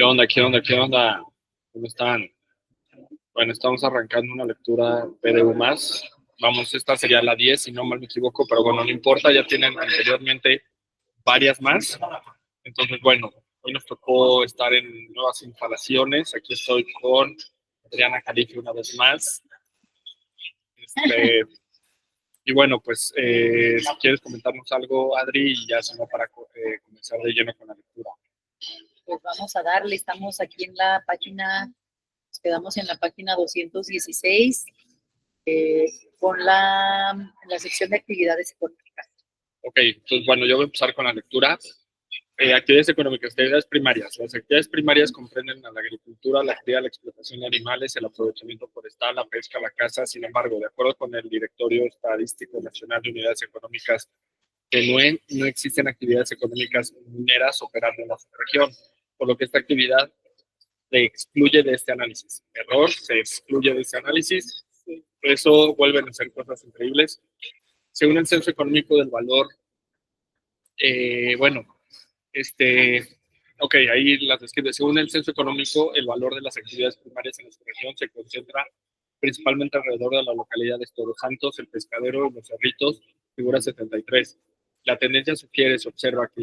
¿Qué onda? ¿Qué onda? ¿Qué onda? ¿Cómo están? Bueno, estamos arrancando una lectura PDU más. Vamos, esta sería la 10, si no mal me equivoco, pero bueno, no importa, ya tienen anteriormente varias más. Entonces, bueno, hoy nos tocó estar en nuevas instalaciones. Aquí estoy con Adriana Califi una vez más. Y bueno, pues si quieres comentarnos algo, Adri, y ya se va para comenzar de lleno con la lectura. Pues vamos a darle, estamos aquí en la página, nos quedamos en la página 216 con la sección de actividades económicas. Ok, entonces bueno, yo voy a empezar con la lectura. Actividades económicas, actividades primarias. Las actividades primarias comprenden a la agricultura, la cría, la explotación de animales, el aprovechamiento forestal, la pesca, la caza. Sin embargo, de acuerdo con el Directorio Estadístico Nacional de Unidades Económicas, que no existen actividades económicas mineras operando en la región, por lo que esta actividad se excluye de este análisis. Error, se excluye de este análisis. Por eso vuelven a ser cosas increíbles. Según el Censo Económico del Valor, bueno, ok, ahí las describe. Según el Censo Económico, el valor de las actividades primarias en nuestra región se concentra principalmente alrededor de la localidad de Todos Santos, El Pescadero y Los Cerritos, figura 73. La tendencia sugiere, se observa que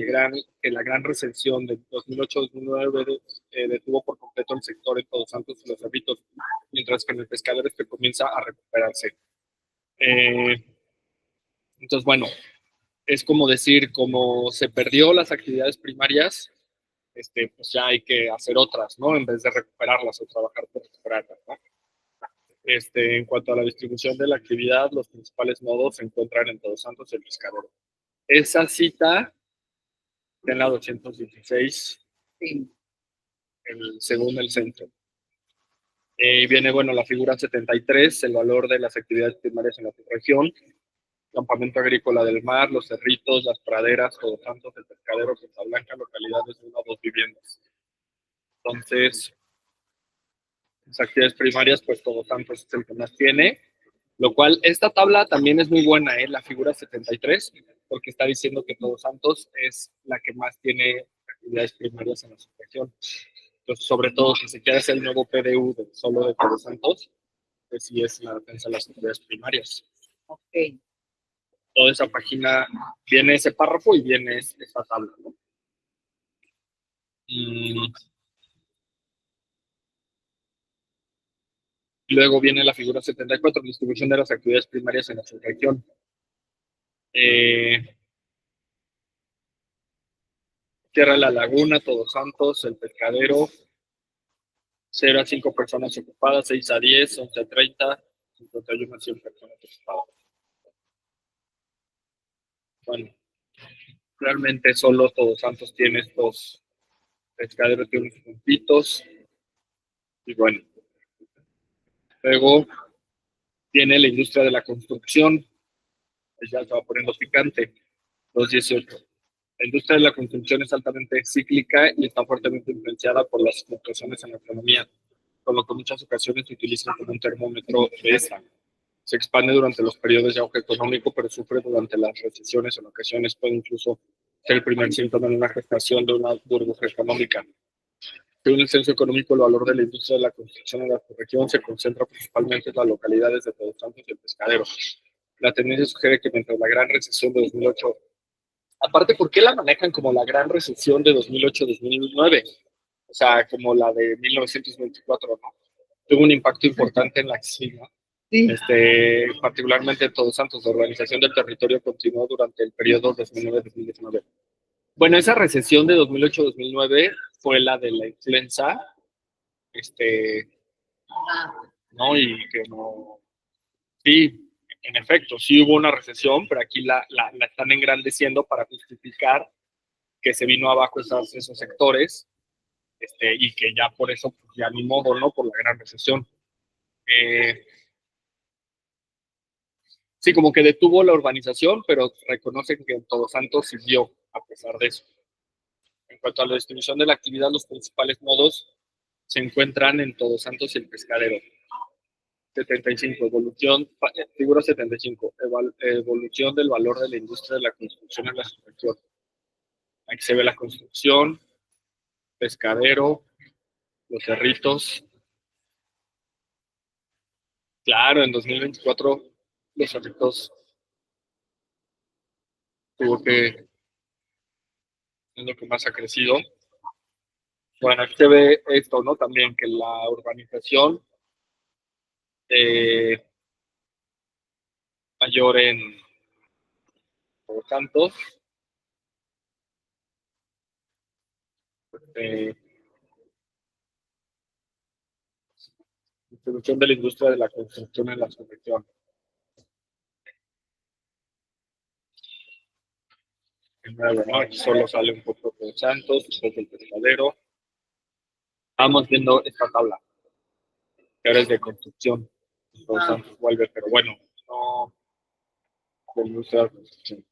la gran recesión de 2008-2009 detuvo por completo el sector en Todos Santos y Los Cerritos, mientras que en El Pescadero comienza a recuperarse. Entonces, bueno, es como decir, como se perdió las actividades primarias, pues ya hay que hacer otras, ¿no? En vez de recuperarlas o trabajar por recuperarlas, ¿no? En cuanto a la distribución de la actividad, los principales nodos se encuentran en Todos Santos y El Pescadero. Esa cita en la 216, Sí. según el centro. Viene, bueno, la figura 73, el valor de las actividades primarias en la región. Campamento Agrícola del Mar, Los Cerritos, Las Praderas, Todos Santos, El Pescadero, Costa Blanca, localidades de 1 a 2 viviendas. Entonces, las actividades primarias, pues Todos Santos es el que más tiene, lo cual esta tabla también es muy buena, la figura 73, porque está diciendo que Todos Santos es la que más tiene actividades primarias en la región. Entonces, sobre todo, si se quiere hacer el nuevo PDU solo de Todos Santos, pues sí es la defensa de las actividades primarias. Ok. Toda esa página, viene ese párrafo y viene esta tabla, ¿no? Luego viene la figura 74, distribución de las actividades primarias en la subregión. Tierra de la Laguna, Todos Santos, El Pescadero, 0 a 5 personas ocupadas, 6 a 10, 11 a 30, 51 a 100 personas ocupadas. Bueno, realmente solo Todos Santos tiene estos, Pescadero tiene unos puntitos, y bueno. Luego tiene la industria de la construcción, ya se va poniendo picante, 218. La industria de la construcción es altamente cíclica y está fuertemente influenciada por las fluctuaciones en la economía, por lo que en muchas ocasiones se utiliza como un termómetro de esta. Se expande durante los periodos de auge económico, pero sufre durante las recesiones. En ocasiones puede incluso ser el primer síntoma en una gestación de una burbuja económica. Según el Censo Económico, el valor de la industria de la construcción en la región se concentra principalmente en las localidades de Todos Santos y El Pescadero. La tendencia sugiere que mientras la gran recesión de 2008, aparte, ¿por qué la manejan como la gran recesión de 2008-2009? O sea, como la de 1924, ¿no? Tuvo un impacto importante en la acción, ¿no? Sí. Particularmente en Todos Santos. La organización del territorio continuó durante el periodo 2009-2019. Bueno, esa recesión de 2008-2009 fue la de la influenza, ¿no? Y que no, sí, en efecto, sí hubo una recesión, pero aquí la están engrandeciendo para justificar que se vino abajo esos sectores, y que ya por eso, pues ya ni modo, ¿no? Por la gran recesión. Sí, como que detuvo la urbanización, pero reconocen que en Todos Santos siguió a pesar de eso. En cuanto a la distribución de la actividad, los principales nodos se encuentran en Todos Santos y El Pescadero. 75, figura 75, evolución del valor de la industria de la construcción en la región. Aquí se ve la construcción, pescadero, los cerritos. Claro, en 2024 los cerritos tuvo que, es lo que más ha crecido. Bueno, aquí se ve esto, ¿no? También que la urbanización mayor en Todos Santos, eh, distribución de la industria de la construcción en la subregión. En Nuevo, ¿no? Aquí solo sale un poco Todos Santos, un poco el Pescadero. Vamos viendo esta tabla, que ahora es de construcción. Todos Santos vuelve, pero bueno, no de industria de la construcción.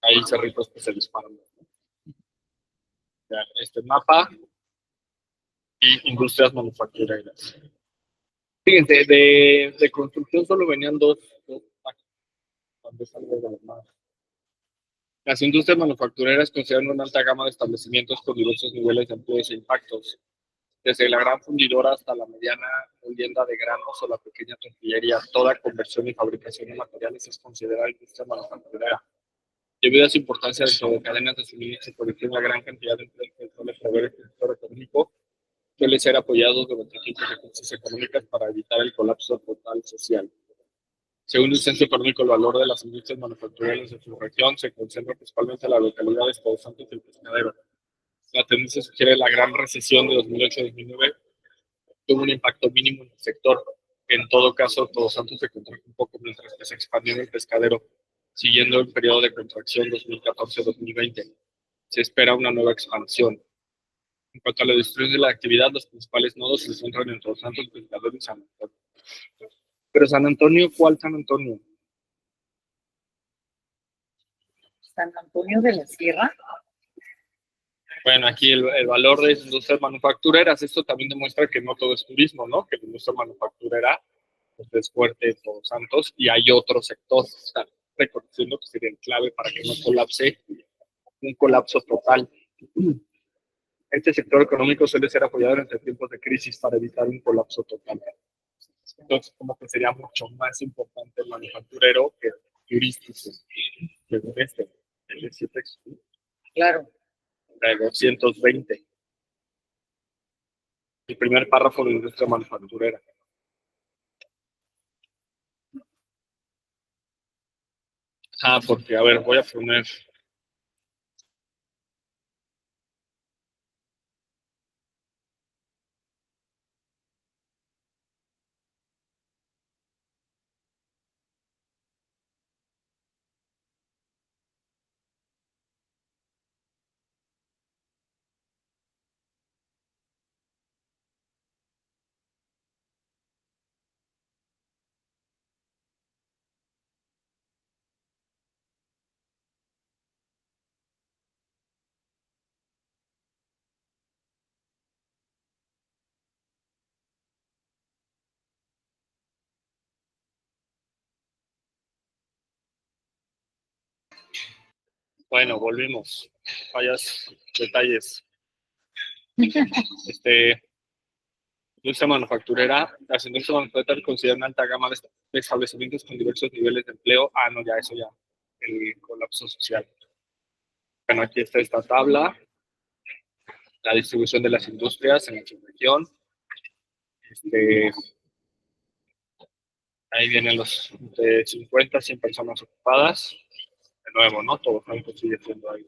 Hay cerritos que se disparan. Vean, este mapa y industrias manufactureras. Fíjense, de construcción solo venían dos máquinas, algo de los más. Las industrias manufactureras consideran una alta gama de establecimientos con diversos niveles de empleos e impactos, desde la gran fundidora hasta la mediana molienda de granos o la pequeña tortillería. Toda conversión y fabricación de materiales es considerada industria manufacturera. Debido a su importancia dentro de cadenas de suministro y producción, la gran cantidad de empleos que suele proveer el sector económico suele ser apoyado durante tiempos de crisis económicas para evitar el colapso total social. Según el Censo Económico, el valor de las industrias manufactureras de su región se concentra principalmente en la localidad de Todos Santos y el Pescadero. La tendencia sugiere la gran recesión de 2008-2009 tuvo un impacto mínimo en el sector. En todo caso, Todos Santos se contrajo un poco mientras que se expandió en el Pescadero, siguiendo el periodo de contracción 2014-2020. Se espera una nueva expansión. En cuanto a la distribución de la actividad, los principales nodos se centran en Todos Santos, Pescadero y San Antonio. Pero San Antonio, ¿cuál San Antonio? San Antonio de la Sierra. Bueno, aquí el valor de industrias manufactureras, esto también demuestra que no todo es turismo, ¿no? Que la industria manufacturera pues, es fuerte en Todos Santos y hay otros sectores que están reconociendo que serían clave para que no colapse, un colapso total. Este sector económico suele ser apoyado en tiempos de crisis para evitar un colapso total. Entonces, como que sería mucho más importante el manufacturero que el turístico, según el 7. Claro. De 220. El primer párrafo de industria manufacturera. Porque, a ver, voy a poner. Bueno, volvimos. Fallas, detalles. Industria manufacturera. Las industrias manufactureras consideran una alta gama de establecimientos con diversos niveles de empleo. No, ya, eso ya. El colapso social. Bueno, aquí está esta tabla. La distribución de las industrias en nuestra región. Ahí vienen los de 50 a 100 personas ocupadas. De nuevo, ¿no? Todo Franco sigue siendo ahí.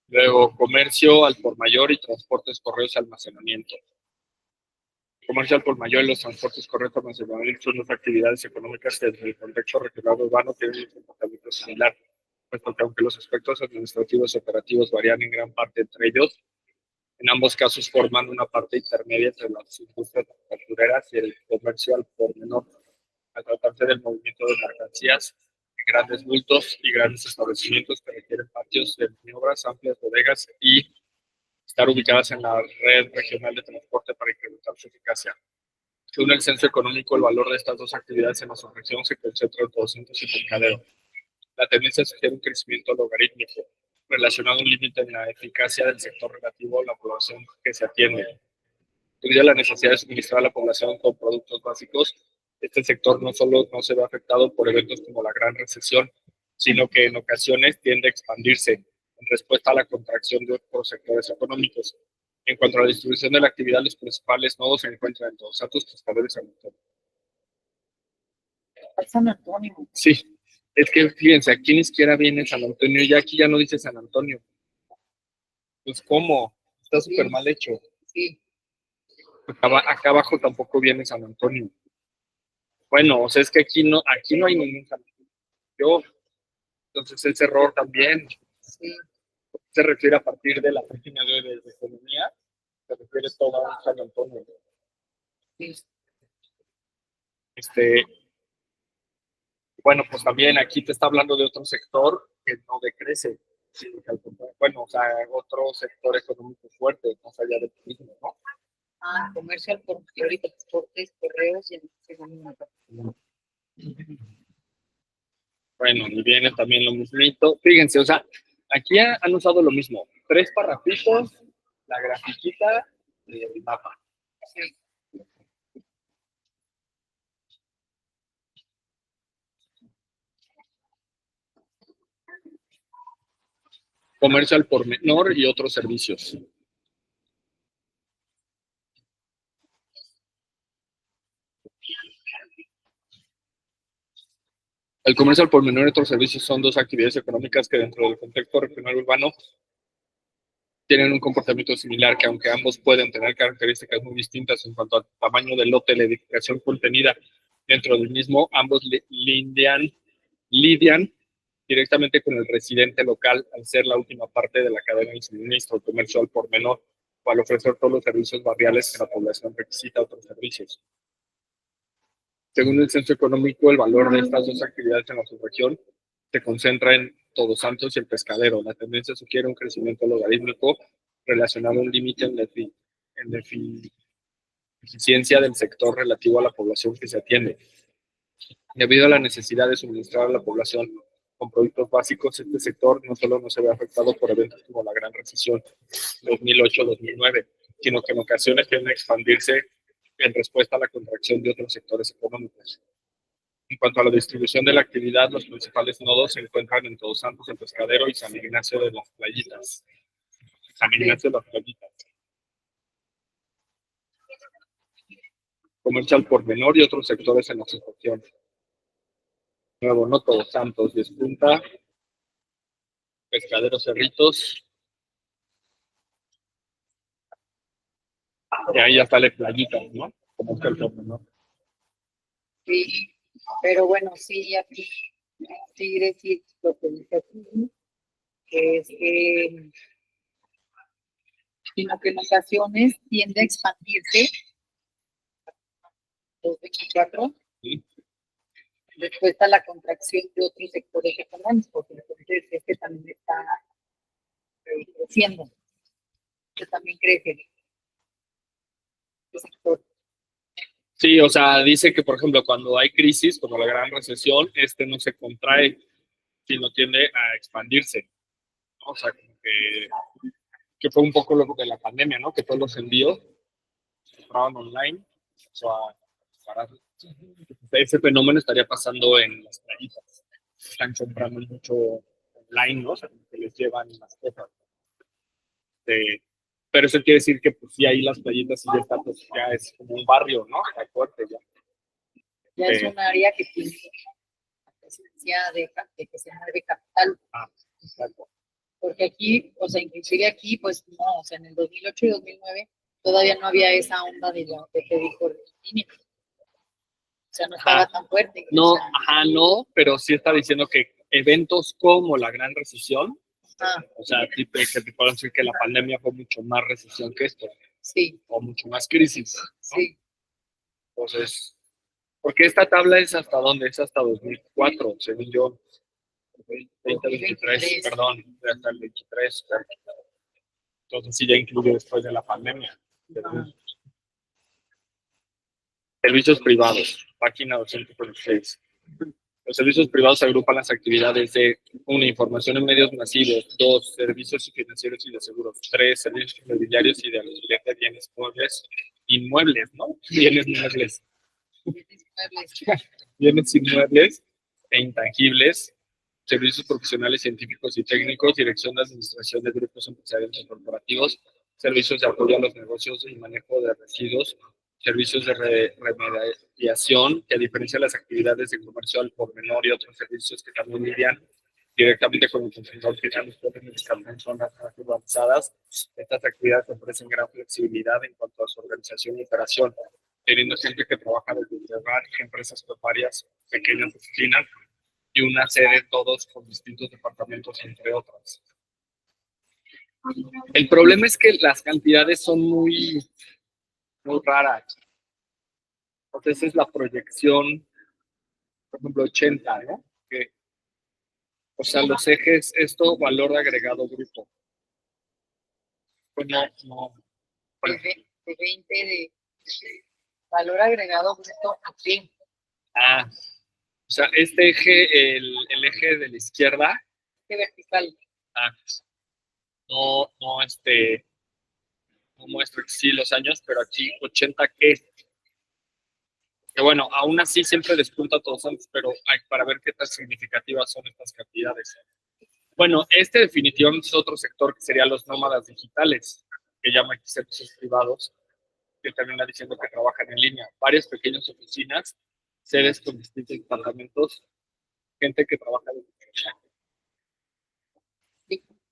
Luego, comercio al por mayor y transportes, correos y almacenamiento. Comercio al por mayor y los transportes, correos y almacenamiento son las actividades económicas que desde el contexto regional urbano tienen un comportamiento similar, puesto que aunque los aspectos administrativos y operativos varían en gran parte entre ellos, en ambos casos forman una parte intermedia entre las industrias manufactureras y el comercio al por menor, al tratarse del movimiento de mercancías en grandes bultos y grandes establecimientos que requieren patios de maniobras, amplias bodegas y estar ubicadas en la red regional de transporte para incrementar su eficacia. Según el Censo Económico, el valor de estas dos actividades en la subregión se concentra en 200 y Pescadero. La tendencia sugiere un crecimiento logarítmico. relacionado a un límite en la eficacia del sector relativo a la población que se atiende. Debido a la necesidad de suministrar a la población con productos básicos, este sector no solo no se ve afectado por eventos como la gran recesión, sino que en ocasiones tiende a expandirse en respuesta a la contracción de otros sectores económicos. En cuanto a la distribución de la actividad, los principales nodos se encuentran en Todos Santos, Pescadores y San Antonio. San Antonio. Sí, es que fíjense, aquí ni siquiera viene San Antonio, y aquí ya no dice San Antonio. Pues, ¿cómo? Está súper mal hecho. Sí. Acá abajo tampoco viene San Antonio. Bueno, o sea, es que aquí no hay ningún San Antonio. Entonces ese error también. Sí. Se refiere a partir de la página de economía, se refiere todo a un San Antonio. Sí. Bueno, pues también aquí te está hablando de otro sector que no decrece. Bueno, o sea, otro sector económico fuerte, más allá del turismo, ¿no? Comercio al por mayor y transportes, correos y en Bueno, y viene también lo mismito. Fíjense, o sea, aquí han usado lo mismo. 3 parrafitos, la grafiquita y el mapa. Sí. Comercio al por menor y otros servicios. El comercio al por menor y otros servicios son 2 actividades económicas que dentro del contexto regional urbano tienen un comportamiento similar, que aunque ambos pueden tener características muy distintas en cuanto al tamaño del lote y la edificación contenida dentro del mismo, ambos lidian directamente con el residente local al ser la última parte de la cadena de suministro, comercio al por menor, o al ofrecer todos los servicios barriales que la población requisita otros servicios. Según el censo económico, el valor de estas 2 actividades en la subregión se concentra en Todos Santos y el Pescadero. La tendencia sugiere un crecimiento logarítmico relacionado a un límite en la eficiencia del sector relativo a la población que se atiende. Debido a la necesidad de suministrar a la población con productos básicos, este sector no solo no se ve afectado por eventos como la Gran Recesión 2008-2009, sino que en ocasiones tiende a expandirse en respuesta a la contracción de otros sectores económicos. En cuanto a la distribución de la actividad, los principales nodos se encuentran en Todos Santos, el Pescadero y San Ignacio de las Playitas. San Ignacio de las Playitas. Comercio al por menor y otros sectores en la situación. Nuevo, no Todos Santos, Despunta, Pescadero, Cerritos. Y ahí ya sale Playitas, ¿no? Como está el por menor. Sí, pero bueno, sí, aquí sí decir lo que dice aquí, que es que, sino que en ocasiones tiende a expandirse, 224, ¿Sí? después está la contracción de otros sectores económicos, entonces este también está creciendo, este también crece, este sector. Sí, o sea, dice que, por ejemplo, cuando hay crisis, como la Gran Recesión, no se contrae, sino tiende a expandirse, ¿no? O sea, como que fue un poco lo de la pandemia, ¿no? Que todos los envíos se compraban online, o sea, para ese fenómeno estaría pasando en las playitas. Están comprando mucho online, ¿no? O sea, que les llevan las cosas. Pero eso quiere decir que, pues, sí, ahí las playitas ya está, pues, ya es como un barrio, ¿no? Está fuerte ya. Ya es un área que tiene la presencia de que se mueve capital. Exacto. Porque aquí, o sea, inclusive aquí, pues no, o sea, en el 2008 y 2009 todavía no había esa onda de lo que te dijo Virginia. O sea, no estaba tan fuerte. No, o sea, no, pero sí está diciendo que eventos como la Gran Recesión, o sea, que te puedo decir que la pandemia fue mucho más recesión que esto, sí, o mucho más crisis, ¿no? sí. Entonces, porque esta tabla es hasta dónde, es hasta 2004, según yo, 2023, perdón, hasta el 23. Entonces sí ya incluye después de la pandemia. Servicios privados, página 246. Los servicios privados agrupan las actividades de 1. Información en medios masivos. 2. Servicios financieros y de seguros. 3. Servicios inmobiliarios y de alquiler de bienes muebles. Inmuebles, ¿no? Bienes muebles. Bienes inmuebles e intangibles. Servicios profesionales, científicos y técnicos. Dirección de administración de grupos empresariales y corporativos. Servicios de apoyo a los negocios y manejo de residuos. Servicios de remediación, que a diferencia de las actividades de comercio al por menor y otros servicios que también lidian directamente con el consumidor final, en zonas más urbanizadas, estas actividades ofrecen gran flexibilidad en cuanto a su organización y operación, teniendo gente que trabaja desde el hogar, empresas primarias, pequeñas oficinas y una sede, todos con distintos departamentos, entre otras. El problema es que las cantidades son muy rara. Entonces es la proyección, por ejemplo, 80, ¿no? Que, o sea, los ejes, esto, valor agregado bruto. Pues no. De 20 de valor agregado bruto a qué. O sea, este eje, el eje de la izquierda. ¿Qué vertical? No muestra sí los años, pero aquí 80 qué. Que bueno, aún así siempre despunta todos antes, pero para ver qué tan significativas son estas cantidades. Bueno, este definitivamente es otro sector que sería los nómadas digitales, que llama aquí servicios privados, que termina diciendo que trabajan en línea. Varias pequeñas oficinas, sedes con distintos departamentos, gente que trabaja en línea.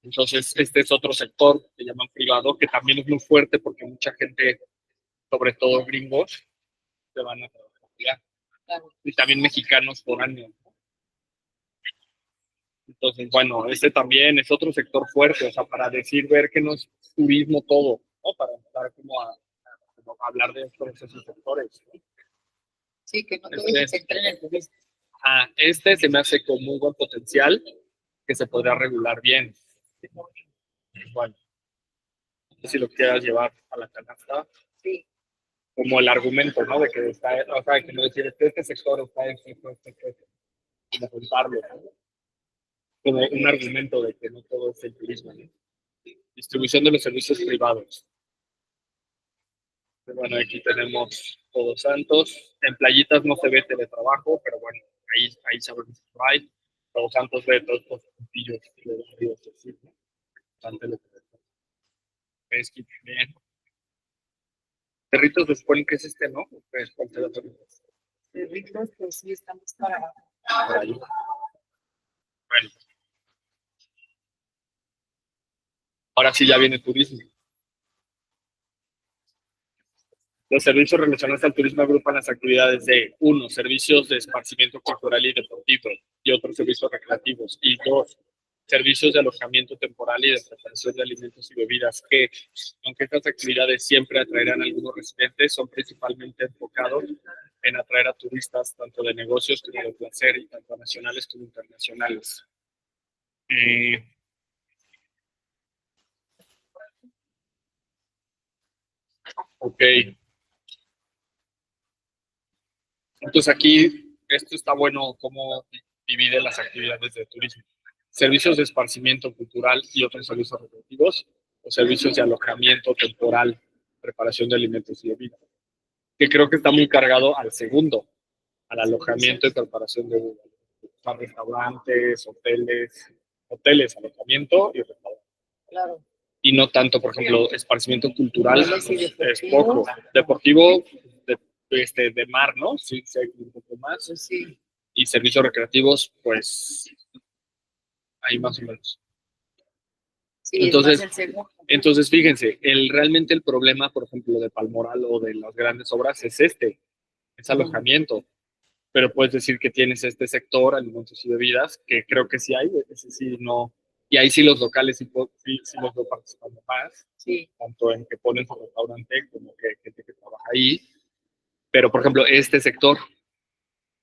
Entonces, este es otro sector que llaman privado, que también es muy fuerte porque mucha gente, sobre todo gringos, se van a trabajar allá. Claro. Y también mexicanos por año. Entonces, bueno, este también es otro sector fuerte, o sea, para ver que no es turismo todo, ¿no? Para empezar como a hablar de todos esos sectores, ¿no? Sí, que no todos se centren en el turismo. Este se me hace con muy buen potencial que se podría regular bien. Bueno, no sé si lo quieras llevar a la canasta. Sí. Como el argumento, ¿no? De que está, o sea, que no decir, este sector está en como contarlo, ¿no? Como un argumento de que no todo es el turismo, ¿no? Distribución de los servicios privados. Bueno, aquí tenemos Todos Santos. En Playitas no se ve teletrabajo, pero bueno, ahí sabemos que hay. Todos Santos ve todos los puntillos de los ríos, ¿no? Bastante lo que es que también. Cerritos después, ¿qué es este, no? Pues, ¿cuál será Cerritos? Cerritos, pues sí, estamos para ahí. Bueno. Ahora sí ya viene turismo. Los servicios relacionados al turismo agrupan las actividades de 1. Servicios de esparcimiento cultural y deportivo y otros servicios recreativos. Y 2. Servicios de alojamiento temporal y de preparación de alimentos y bebidas que, aunque estas actividades siempre atraerán a algunos residentes, son principalmente enfocados en atraer a turistas tanto de negocios como de placer y tanto nacionales como internacionales. Ok. Entonces aquí, esto está bueno, cómo divide las actividades de turismo. Servicios de esparcimiento cultural y otros servicios recreativos, o servicios de alojamiento temporal, preparación de alimentos y bebidas, que creo que está muy cargado al segundo, al alojamiento y preparación de bebidas. Restaurantes, hoteles, alojamiento y restaurantes. Claro. Y no tanto, por ejemplo, esparcimiento cultural es poco. Deportivo, de mar, ¿no? Sí, hay un poco más. Sí. Y servicios recreativos, pues, ahí más o menos. Sí, entonces, fíjense, realmente el problema, por ejemplo, de Palmoral o de las grandes obras es es alojamiento. Pero puedes decir que tienes este sector, alimentos y bebidas, que creo que sí hay, ese sí no. Y ahí sí los locales sí los veo participando más, sí. Tanto en que ponen su restaurante como que gente que trabaja ahí. Pero, por ejemplo, este sector,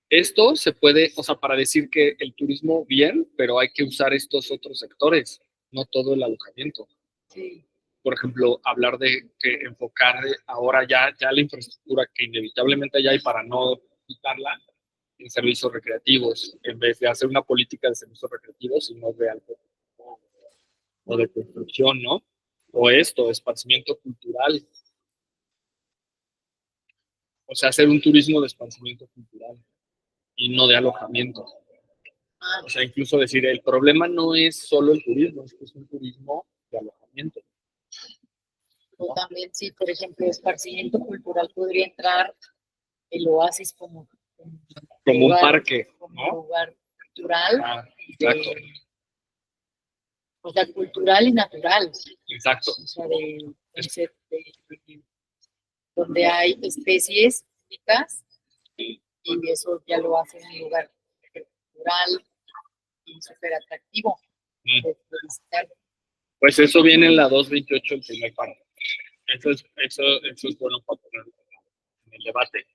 esto se puede, o sea, para decir que el turismo bien, pero hay que usar estos otros sectores, no todo el alojamiento. Sí. Por ejemplo, hablar de que enfocar ahora ya la infraestructura que inevitablemente ya hay para no quitarla, en servicios recreativos, en vez de hacer una política de servicios recreativos, sino de algo o de construcción, ¿no? O esto, esparcimiento cultural. O sea, hacer un turismo de esparcimiento cultural y no de alojamiento. O sea, incluso decir, el problema no es solo el turismo, es que es un turismo de alojamiento. O también, sí, por ejemplo, esparcimiento cultural podría entrar el oasis como Como lugar, un parque, como ¿no? lugar cultural. Exacto. O sea, cultural y natural. Exacto. O sea, donde hay especies únicas y eso ya lo hace un lugar cultural y súper atractivo de visitar. Pues eso viene en la 228, el primer párrafo. Eso es bueno para ponerlo en el debate.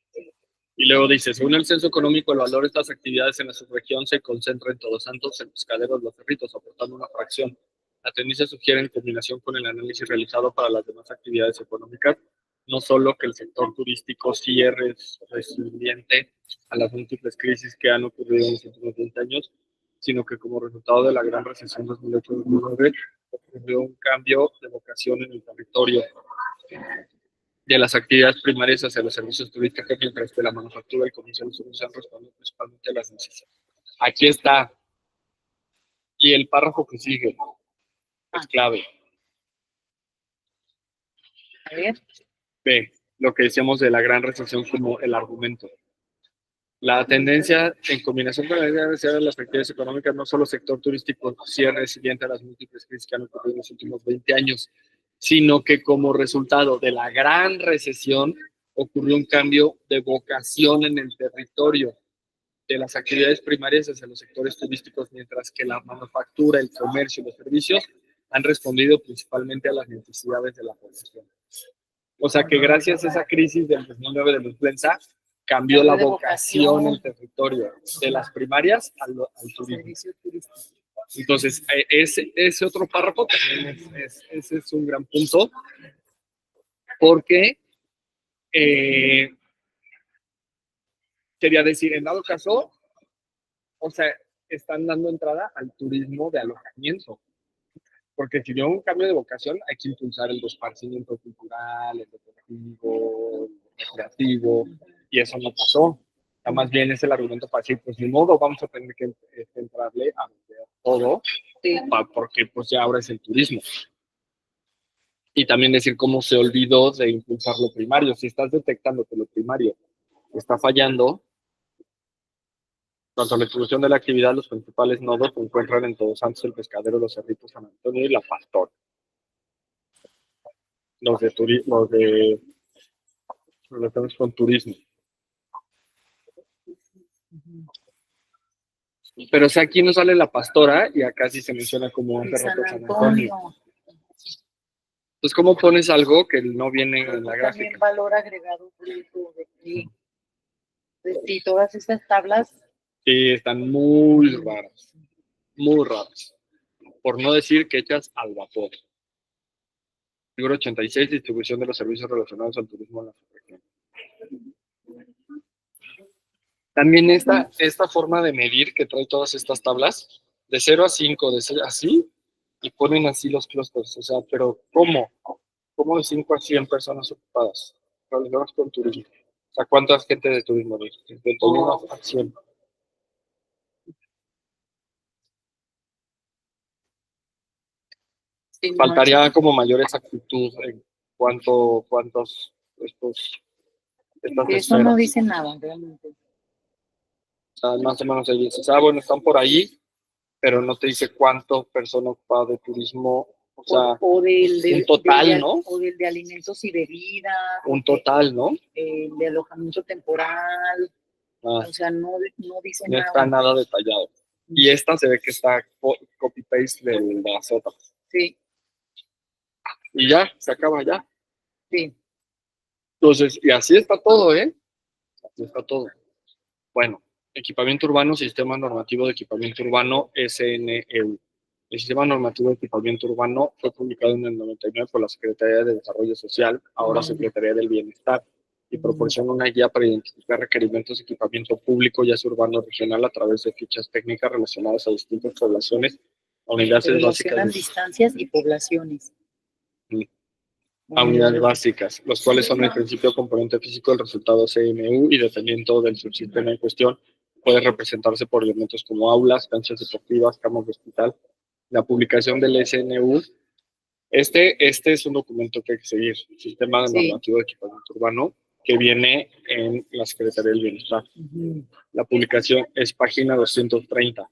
Y luego dice, según el censo económico, el valor de estas actividades en la subregión se concentra en Todos Santos, en Pescaderos, Los Cerritos, aportando una fracción. La tendencia sugiere, en combinación con el análisis realizado para las demás actividades económicas, no solo que el sector turístico sí es resiliente a las múltiples crisis que han ocurrido en los últimos 20 años, sino que como resultado de la gran recesión 2008-2009, ocurrió un cambio de vocación en el territorio de las actividades primarias hacia los servicios turísticos, mientras que la manufactura y comercio de los servicios han respondido principalmente a las necesidades. Aquí está. Y el párrafo que sigue es clave. A ver. B, lo que decíamos de la gran recesión como el argumento. La tendencia, en combinación con la necesidad de las actividades económicas, no solo sector turístico sí es resiliente a las múltiples crisis que han ocurrido en los últimos 20 años, sino que como resultado de la gran recesión ocurrió un cambio de vocación en el territorio de las actividades primarias hacia los sectores turísticos, mientras que la manufactura, el comercio y los servicios han respondido principalmente a las necesidades de la población. O sea que gracias a esa crisis del 2009 de la influenza, cambió la vocación en el territorio, de las primarias al turismo. Entonces, ese otro párrafo también ese es un gran punto, porque quería decir, en dado caso, o sea, están dando entrada al turismo de alojamiento. Porque si no un cambio de vocación, hay que impulsar el esparcimiento cultural, el deportivo, el recreativo, y eso no pasó. Ya más bien es el argumento para decir, pues ni modo, vamos a tener que entrarle a vender todo, porque pues ya ahora es el turismo. Y también decir cómo se olvidó de impulsar lo primario. Si estás detectando que lo primario está fallando, tanto la distribución de la actividad, los principales nodos se encuentran en Todos Santos, el Pescadero, Los Cerritos, San Antonio y La Pastora. Los tenemos con turismo. Pero o sea, aquí no sale La Pastora y acá sí se menciona como un Cerro San Antonio. Entonces, ¿cómo pones algo que no viene en la gráfica? También valor agregado de todas estas tablas. Sí, están muy raras. Muy raras. Por no decir que hechas al vapor. Libro 86, distribución de los servicios relacionados al turismo en la región. También esta forma de medir que trae todas estas tablas, de 0 a 5, de 0 así, y ponen así los clústeres. O sea, pero ¿cómo? ¿Cómo de 5 a 100 personas ocupadas relacionadas con turismo? O sea, ¿cuántas gente de turismo? De 51 a 100. Sí, faltaría como mayor exactitud en cuántos estas eso esferas. No dice nada realmente. O sea, más o menos ahí dices, bueno, están por ahí, pero no te dice cuánto persona ocupada de turismo, o sea, un total, ¿no? O del de alimentos y bebidas. Un total, ¿no? El de alojamiento temporal. O sea, no dice nada. No está nada detallado. Y esta se ve que está copy-paste de las otras. Sí. Y ya, se acaba ya. Sí. Entonces, y así está todo, ¿eh? Así está todo. Bueno, equipamiento urbano, sistema normativo de equipamiento urbano, SNEU. El sistema normativo de equipamiento urbano fue publicado en el 99 por la Secretaría de Desarrollo Social, ahora Secretaría del Bienestar. y proporciona una guía para identificar requerimientos de equipamiento público, ya sea urbano o regional, a través de fichas técnicas relacionadas a distintas poblaciones, unidades Relacionan básicas. distancias y poblaciones. A unidades básicas, los cuales son el principio componente físico del resultado CMU y dependiendo del subsistema en cuestión, puede representarse por elementos como aulas, canchas deportivas, camas de hospital. La publicación del SNU, este es un documento que hay que seguir, Sistema Normativo de Equipamiento Urbano, que viene en la Secretaría del Bienestar. La publicación es página 230.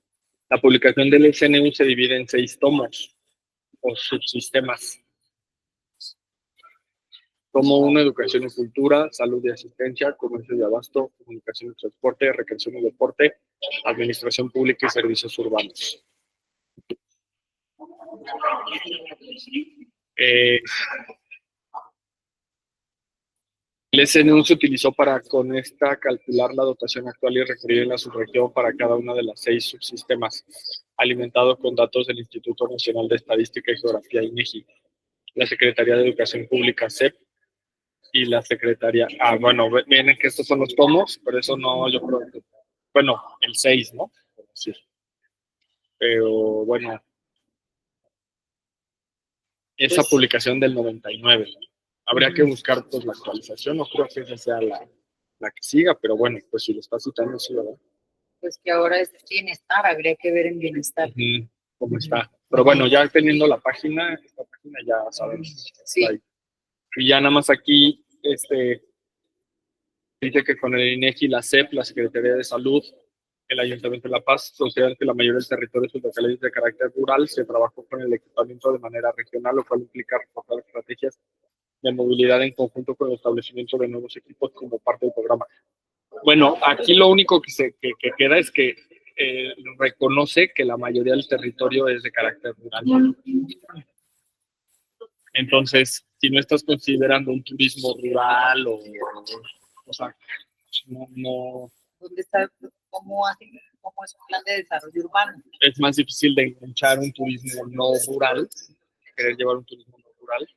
La publicación del SNU se divide en 6 tomos o subsistemas. Tomo 1, educación y cultura, salud y asistencia, comercio y abasto, comunicación y transporte, recreación y deporte, administración pública y servicios urbanos. El SNU se utilizó para con esta calcular la dotación actual y requerida en la subregión para cada una de las 6 subsistemas, alimentado con datos del Instituto Nacional de Estadística y Geografía INEGI, la Secretaría de Educación Pública SEP y la Secretaría. Bueno, vienen que estos son los tomos, pero eso no, yo creo que, bueno, el 6, ¿no? Sí. Pero bueno, esa Pues, publicación del 99. Habría que buscar pues la actualización, no creo que esa sea la que siga, pero bueno, pues si lo está citando, sí, ¿verdad? pues que ahora es bienestar, habría que ver en bienestar. ¿Cómo está? Pero bueno, ya teniendo la página, esta página ya sabemos. Sí. Ahí. Y ya nada más aquí, dice que con el INEGI, la SEP, la Secretaría de Salud, el Ayuntamiento de La Paz, consideran que la mayoría del territorio de sus localidades de carácter rural se trabajó con el equipamiento de manera regional, lo cual implica reforzar estrategias de movilidad en conjunto con el establecimiento de nuevos equipos como parte del programa. Bueno, aquí lo único que queda es que reconoce que la mayoría del territorio es de carácter rural. Entonces, si no estás considerando un turismo rural o sea, no ¿Dónde está, cómo es un plan de desarrollo urbano? es más difícil de enganchar un turismo no rural, querer llevar un turismo no rural.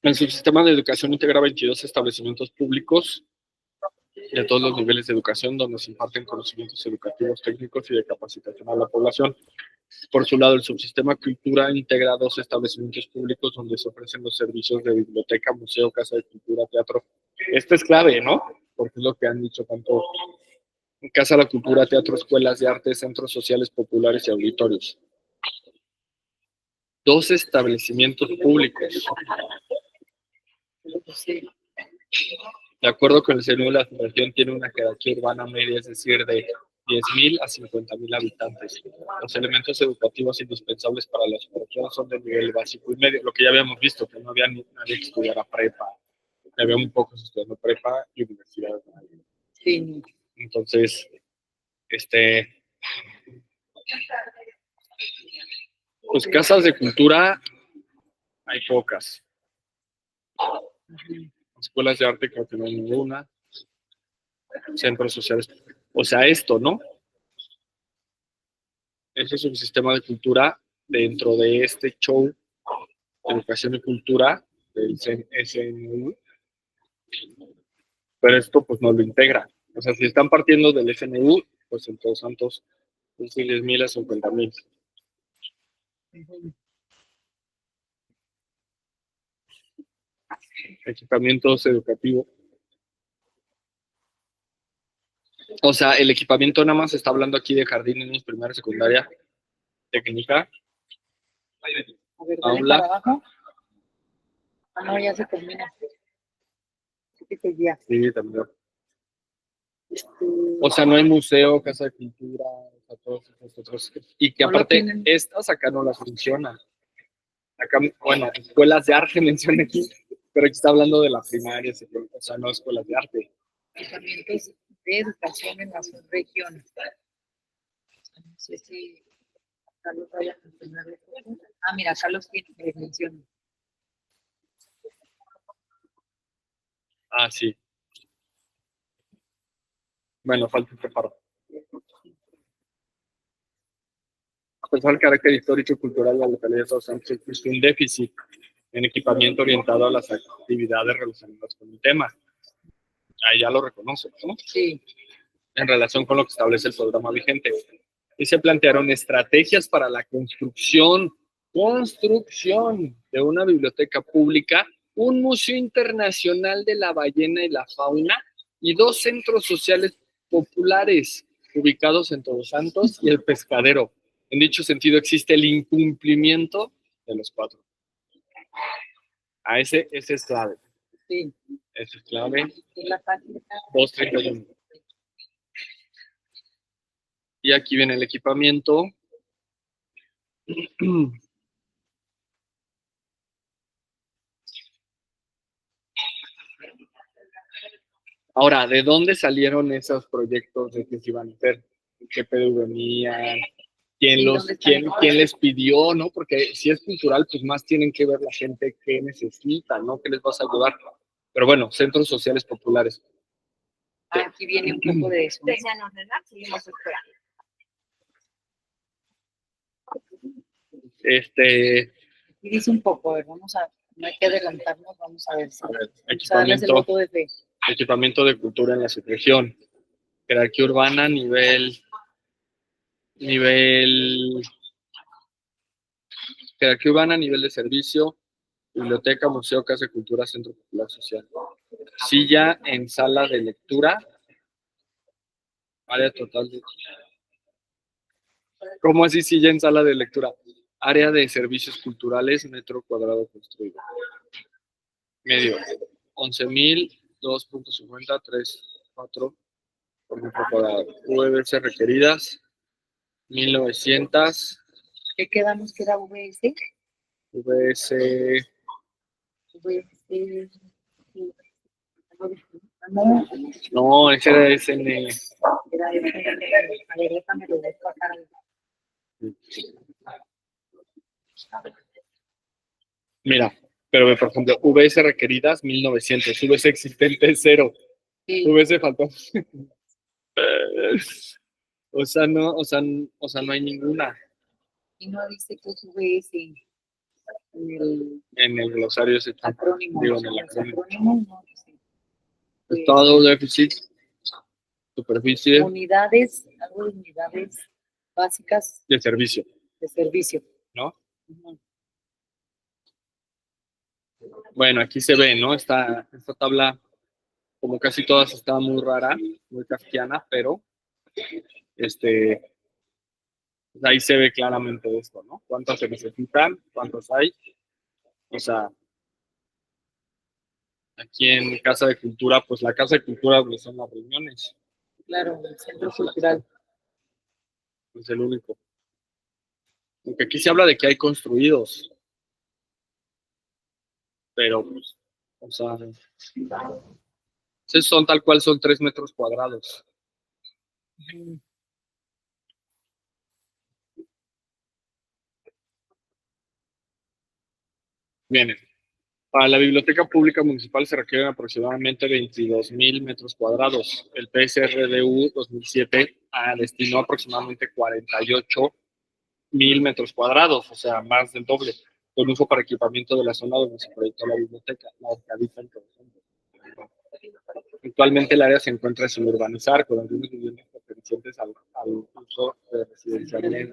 El subsistema de educación integra 22 establecimientos públicos de todos los niveles de educación donde se imparten conocimientos educativos, técnicos y de capacitación a la población. Por su lado, el subsistema cultura integra 2 establecimientos públicos donde se ofrecen los servicios de biblioteca, museo, casa de cultura, teatro. Esto es clave, ¿no? Porque es lo que han dicho tanto Casa de la Cultura, teatro, escuelas de arte, centros sociales populares y auditorios. 2 establecimientos públicos. Sí. De acuerdo con el CNU, la región tiene una jerarquía urbana media, es decir, de 10.000 a 50.000 habitantes. Los elementos educativos indispensables para la región son de nivel básico y medio, lo que ya habíamos visto, que no había nadie que estudiara prepa, había muy pocos estudiando prepa y universidad. Sí. Entonces, pues casas de cultura hay pocas. Escuelas de arte creo que no hay ninguna. Centros sociales. O sea, esto, ¿no? Ese es un sistema de cultura dentro de este show, educación y cultura del SNU. Pero esto pues no lo integra. O sea, si están partiendo del SNU, pues en Todos Santos, pues 10.000 a 50.000. Equipamientos educativos. O sea, el equipamiento nada más está hablando aquí de jardín, niños, primaria, secundaria, técnica, A ver, aula. para abajo. Ah, no, ya se termina. Sí, también. O sea, no hay museo, casa de cultura, o sea, todos estos otros. Y que No lo aparte, tienen. estas acá no las funcionan. Acá, bueno, escuelas de arte menciona aquí, pero aquí está hablando de la primaria, o sea, no escuelas de arte. Equipamientos de educación en las regiones. No sé si Carlos vaya a mencionar esto. Ah, mira, Carlos tiene que mencionar. Ah, sí. Bueno, falta este párrafo. pesar del carácter histórico y cultural de la localidad de Todos Santos, existe un déficit en equipamiento orientado a las actividades relacionadas con el tema. Ahí ya lo reconoce, ¿no? Sí. En relación con lo que establece el programa vigente. Y se plantearon estrategias para la construcción de una biblioteca pública, un museo internacional de la ballena y la fauna y 2 centros sociales populares ubicados en Todos Santos y El Pescadero. En dicho sentido, existe el incumplimiento de los 4. Ese es clave. Sí. Ese es clave. La página 231. Y aquí viene el equipamiento. Ahora, ¿de dónde salieron esos proyectos de que se iban a hacer? ¿Qué pedo venían? ¿Quién les pidió, no? Porque si es cultural, pues más tienen que ver la gente que necesita, ¿no? ¿Qué les vas a ayudar? Pero bueno, centros sociales populares. Aquí viene un poco de eso. Seguimos esperando. Y dice un poco, a ver, no hay que adelantarnos, vamos a ver si ver, vamos a darles el voto de fe. Equipamiento de cultura en la subregión, jerarquía urbana, jerarquía urbana, nivel de servicio, biblioteca, museo, casa de cultura, centro popular social. Silla en sala de lectura, área total de... ¿Cómo así silla en sala de lectura? Área de servicios culturales, metro cuadrado construido. Medio, 11,000, 2.50, 3,4 por metro cuadrado. VBC requeridas, 1,900. ¿Qué quedamos que era VS? VS. No, ese era SN. Era a ver, déjame lo dejo acá. Mira, pero por ejemplo, VS requeridas 1,900, VS existente 0, Sí. VS faltó. O sea, no hay ninguna. Y no dice que es VS En el glosario ese acrónimo. digo, en el acrónimo. Acrónimo no dice. Estado déficit, superficie Unidades, algo de unidades básicas de servicio, de servicio. ¿no? Ujú. Bueno, aquí se ve, ¿no? Esta tabla, como casi todas, está muy rara, muy kafkiana, pero ahí se ve claramente esto, ¿no? ¿Cuántos se necesitan? ¿Cuántos hay? O sea, aquí en Casa de Cultura, pues la Casa de Cultura donde son las reuniones, Claro, el centro cultural. es el único. Aunque aquí se habla de que hay construidos, pero, pues, o sea, esos son tal cual, son 3 metros cuadrados. Bien, para la Biblioteca Pública Municipal se requieren aproximadamente 22,000 metros cuadrados. El PSRDU 2007 destinó aproximadamente 48,000 metros cuadrados, o sea, más del doble, con uso para equipamiento de la zona donde se proyectó la biblioteca, la Arcadita en Todos Santos. Actualmente el área se encuentra sin urbanizar, con algunas viviendas pertenecientes al uso residencial.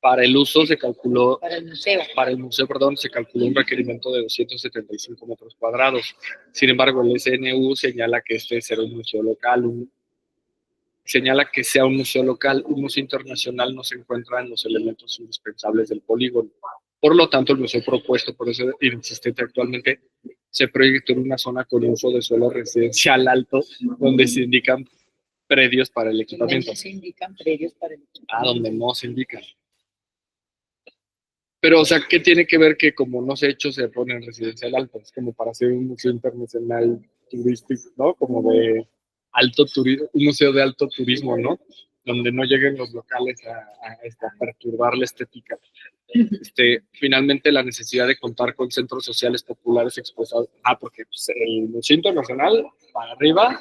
Para el uso se calculó, Para el museo. Para el museo, se calculó un requerimiento de 275 metros cuadrados. Sin embargo, el SNU señala que este será un museo local, señala que sea un museo local, un museo internacional no se encuentra en los elementos indispensables del polígono. Por lo tanto, el museo propuesto, por eso insistente actualmente, se proyectó en una zona con uso de suelo residencial alto, donde se indican predios para el equipamiento. Donde se indican predios para el equipamiento. Donde no se indican. Pero, o sea, ¿qué tiene que ver que como no se ha hecho se pone en residencial alto? Es como para hacer un museo internacional turístico, ¿no? Como de alto turismo, un museo de alto turismo, ¿no? Donde no lleguen los locales a perturbar la estética. Finalmente, la necesidad de contar con centros sociales populares expresados. Porque pues, el Museo Internacional para arriba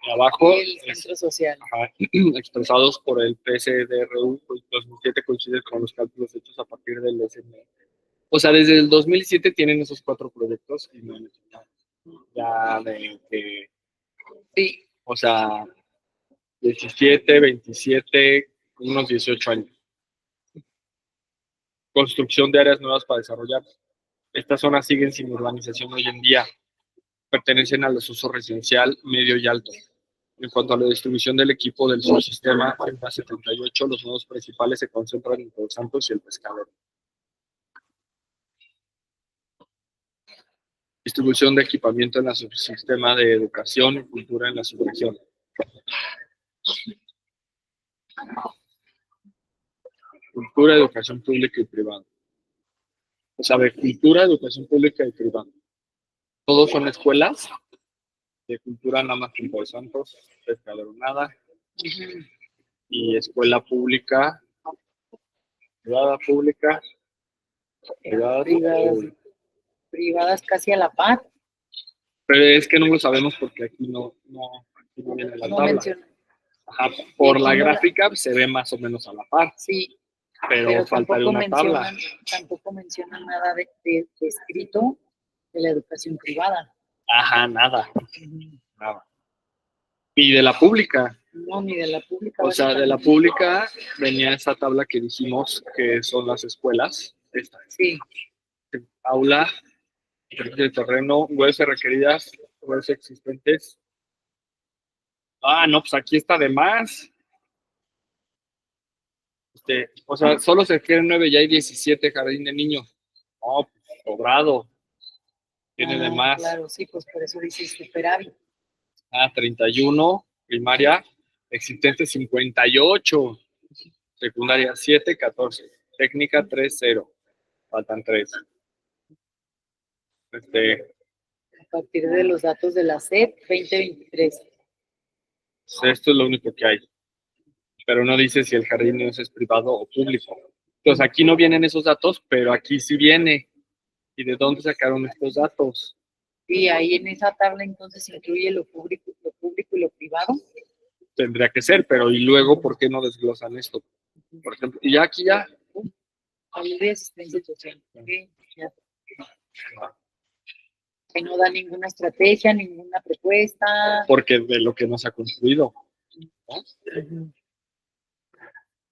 Abajo, Y el centro social. ajá, expresados por el PSDRU, pues 2007 coincide con los cálculos hechos a partir del SM. O sea, desde el 2007 tienen esos 4 proyectos y no han hecho nada. Ya Sí, o sea, 17, 27, unos 18 años. Construcción de áreas nuevas para desarrollar. Estas zonas siguen sin urbanización hoy en día. Pertenecen a los usos residencial, medio y alto. En cuanto a la distribución del equipo del subsistema FEMA 78, los nodos principales se concentran en Todos Santos y el Pescadero. Distribución de equipamiento en el subsistema de educación y cultura en la subregión. Cultura, educación pública y privada. O sea, de cultura, educación pública y privada. Todos son escuelas. De cultura nada más en Todos Santos, Pescadero nada. Y escuela pública, privada pública, privada privadas, pública. privadas casi a la par. Pero es que no lo sabemos porque aquí no viene la No tabla. menciona. Ajá, por Aquí la no la- gráfica se ve más o menos a la par, Sí, pero pero falta de una tabla. tampoco mencionan nada de escrito de la educación privada. Ajá, nada. Y de la pública. No, ni de la pública. O sea, de la básicamente. pública venía esa tabla que dijimos que son las escuelas. Esta. Sí, Aula, servicio de terreno, webs requeridas, webs existentes. Ah, no, pues aquí está de más. O sea, solo se requieren 9 y hay 17 jardín de niños. No, pues, sobrado. Tiene de más. Claro, sí, pues por eso dice superávit. 31, primaria, existente 58, secundaria 7, 14, técnica 3, 0, faltan 3. A partir de los datos de la SEP 2023. Esto es lo único que hay, pero no dice si el jardín de niños es privado o público. Entonces aquí no vienen esos datos, pero aquí sí viene. ¿Y de dónde sacaron estos datos? Y ahí en esa tabla entonces incluye lo público y lo privado. Tendría que ser, pero ¿y luego por qué no desglosan esto? Por ejemplo, y ya aquí ya. Ahí de asistencia social. Okay, ya. Que no da ninguna estrategia, ninguna propuesta. Porque de lo que no se ha construido. ¿No?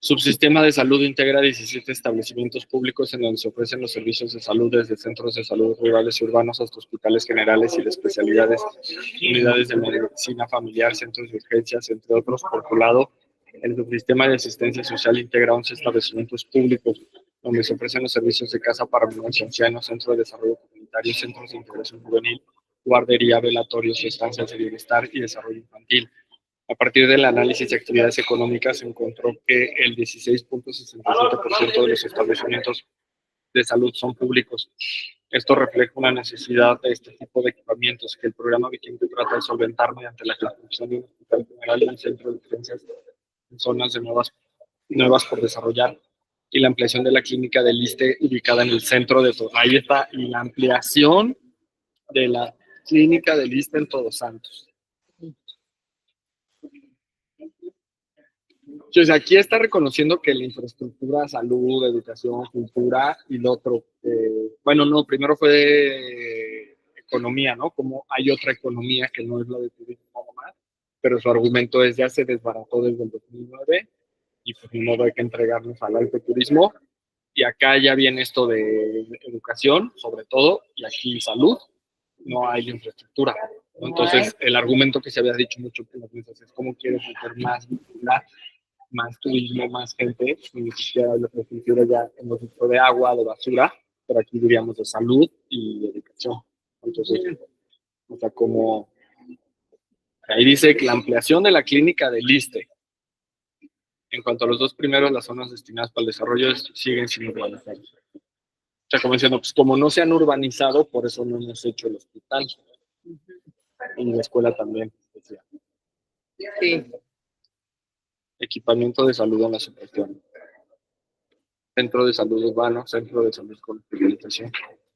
Subsistema de salud integra 17 establecimientos públicos en donde se ofrecen los servicios de salud desde centros de salud rurales y urbanos hasta hospitales generales y de especialidades, unidades de medicina familiar, centros de urgencias, entre otros. Por otro lado, el subsistema de asistencia social integra 11 establecimientos públicos donde se ofrecen los servicios de casa para menores y ancianos, centro de desarrollo comunitario, centros de integración juvenil, guardería, velatorios, estancias de bienestar y desarrollo infantil. A partir del análisis de actividades económicas se encontró que el 16.67% de los establecimientos de salud son públicos. Esto refleja una necesidad de este tipo de equipamientos que el programa vigente trata de solventar mediante la construcción de un hospital general y un centro de urgencias en zonas de nuevas por desarrollar y la ampliación de la clínica del ISSSTE ubicada en el centro de todo. Ahí está, y la ampliación de la clínica del ISSSTE en Todos Santos. Entonces, aquí está reconociendo que la infraestructura, salud, educación, cultura y lo otro, bueno, no, primero fue economía, ¿no? Como hay otra economía que no es la de turismo nomás, pero su argumento es ya se desbarató desde el 2009 y pues ni modo hay que entregarnos al alto turismo. Y acá ya viene esto de educación, sobre todo, y aquí salud, no hay infraestructura. ¿No? Entonces, el argumento que se había dicho mucho en las mesas es cómo quieres meter más turismo, más gente, ni siquiera la infraestructura ya hemos dicho de agua, de basura, pero aquí diríamos de salud y de educación. Entonces, o sea, como ahí dice que la ampliación de la clínica del ISSSTE. En cuanto a los dos primeros, las zonas destinadas para el desarrollo siguen sin urbanizar. O sea, como diciendo, pues como no se han urbanizado, por eso no hemos hecho el hospital. Y la escuela también. Decía. Sí. Equipamiento de salud en la subregión. Centro de salud urbano, centro de salud con hospitalización,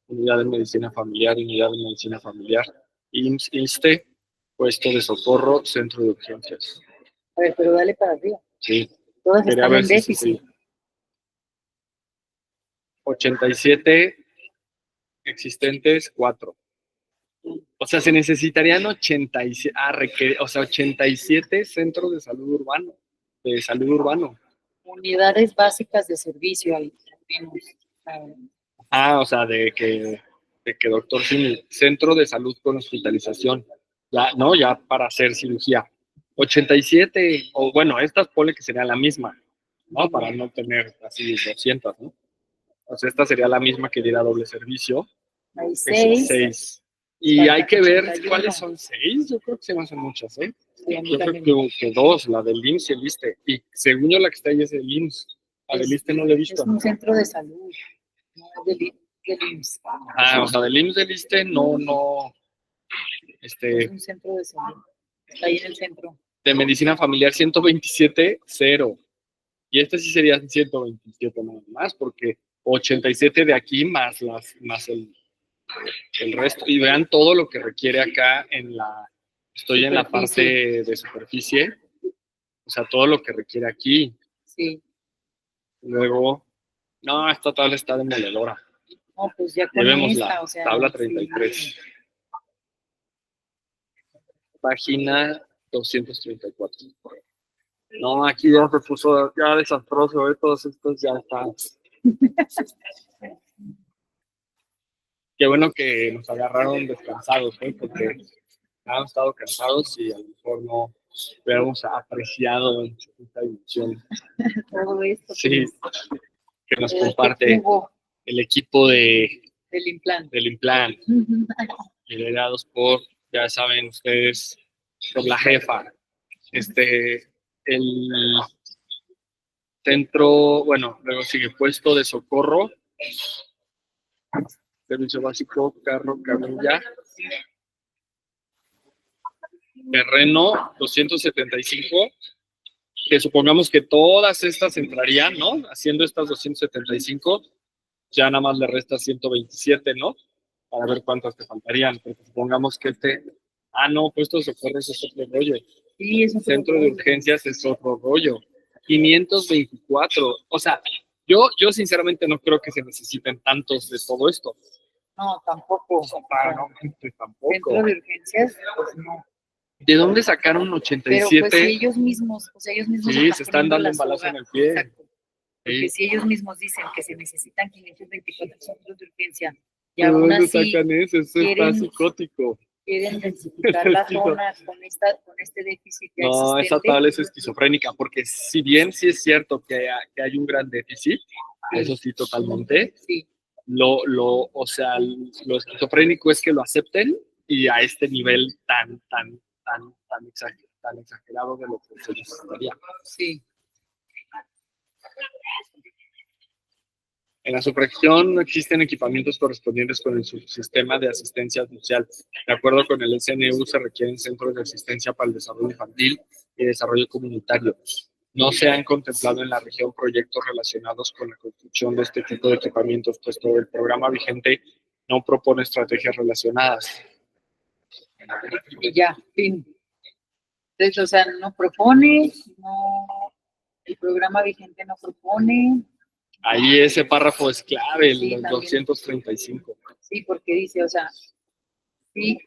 unidad de medicina familiar, IMSS, ISSSTE, Puesto de socorro, centro de urgencias. A ver, pero dale para arriba. Sí, Todas quería están ver en si déficit. sí. 87 existentes, 4. O sea, se necesitarían 87, o sea, 87 centros de salud urbano. Unidades básicas de servicio al menos. O sea, de que doctor Simi, centro de salud con hospitalización. Ya, ¿no? Ya para hacer cirugía. 87, o bueno, estas pone que sería la misma, ¿no? Para no tener así 200, ¿no? O sea, esta sería la misma que diera doble servicio. Hay Es 6. 6. Y hay que ver 81. cuáles son 6. Yo creo que se me hacen muchas, ¿eh? Sí, a mí Yo creo también. que 2, la del IMSS y el ISSSTE. Y según yo, la que está ahí es del IMSS. La del ISSSTE no la he Es visto. un centro de salud, no es del IMSS. O sea, del IMSS, del ISSSTE, no. Es un centro de salud. Está ahí en el centro. De medicina familiar 127, 0. Y este sí serían 127 nada más, porque 87 de aquí más el resto. Y vean todo lo que requiere acá estoy en la parte de superficie, o sea, todo lo que requiere aquí. Sí. Luego, no, esta tabla está demoledora. No, pues ya con Llevemos esta, la o sea, tabla 33. sí. Página 234. No, aquí ya se puso ya desastroso, todos estos ya están. Qué bueno que nos agarraron descansados, porque han estado cansados y a lo mejor no hubiéramos apreciado esta dimensión. Todo esto. Sí, que nos comparte el equipo del Implant. Del Implant, liderados por, ya saben ustedes, por la jefa. El centro, bueno, luego sigue puesto de socorro, servicio básico, carro, camilla, terreno 275, que supongamos que todas estas entrarían, ¿no? Haciendo estas 275, ya nada más le resta 127, ¿no? Para ver cuántas te faltarían, porque supongamos que no, puesto de socorro es otro rollo. Sí, es Centro de urgencias es otro rollo. 524. O sea, yo sinceramente no creo que se necesiten tantos de todo esto. No, tampoco. Tampoco. Centro de urgencias, pues no. ¿De dónde sacaron 87? Pero pues si ellos mismos, sí, se están dando un balazo en el pie. Exacto. Porque Sí. Si ellos mismos dicen que se necesitan 524 centros de urgencia y aún así sacan eso está psicótico. Quieren densificar la zona con este déficit ya No, existente. esa tabla es esquizofrénica, porque si bien sí es cierto que hay un gran déficit, eso sí totalmente, sí. O sea, lo esquizofrénico es que lo acepten y a este nivel tan exagerado de lo que se necesitaría. Sí. En la subregión no existen equipamientos correspondientes con el subsistema de asistencia social. De acuerdo con el SNU, se requieren centros de asistencia para el desarrollo infantil y desarrollo comunitario. No se han contemplado en la región proyectos relacionados con la construcción de este tipo de equipamientos, puesto el programa vigente no propone estrategias relacionadas. Y ya, fin. Entonces, o sea, no propone, el programa vigente no propone. Ahí ese párrafo es clave, Sí, los 235. Sí, porque dice, o sea, sí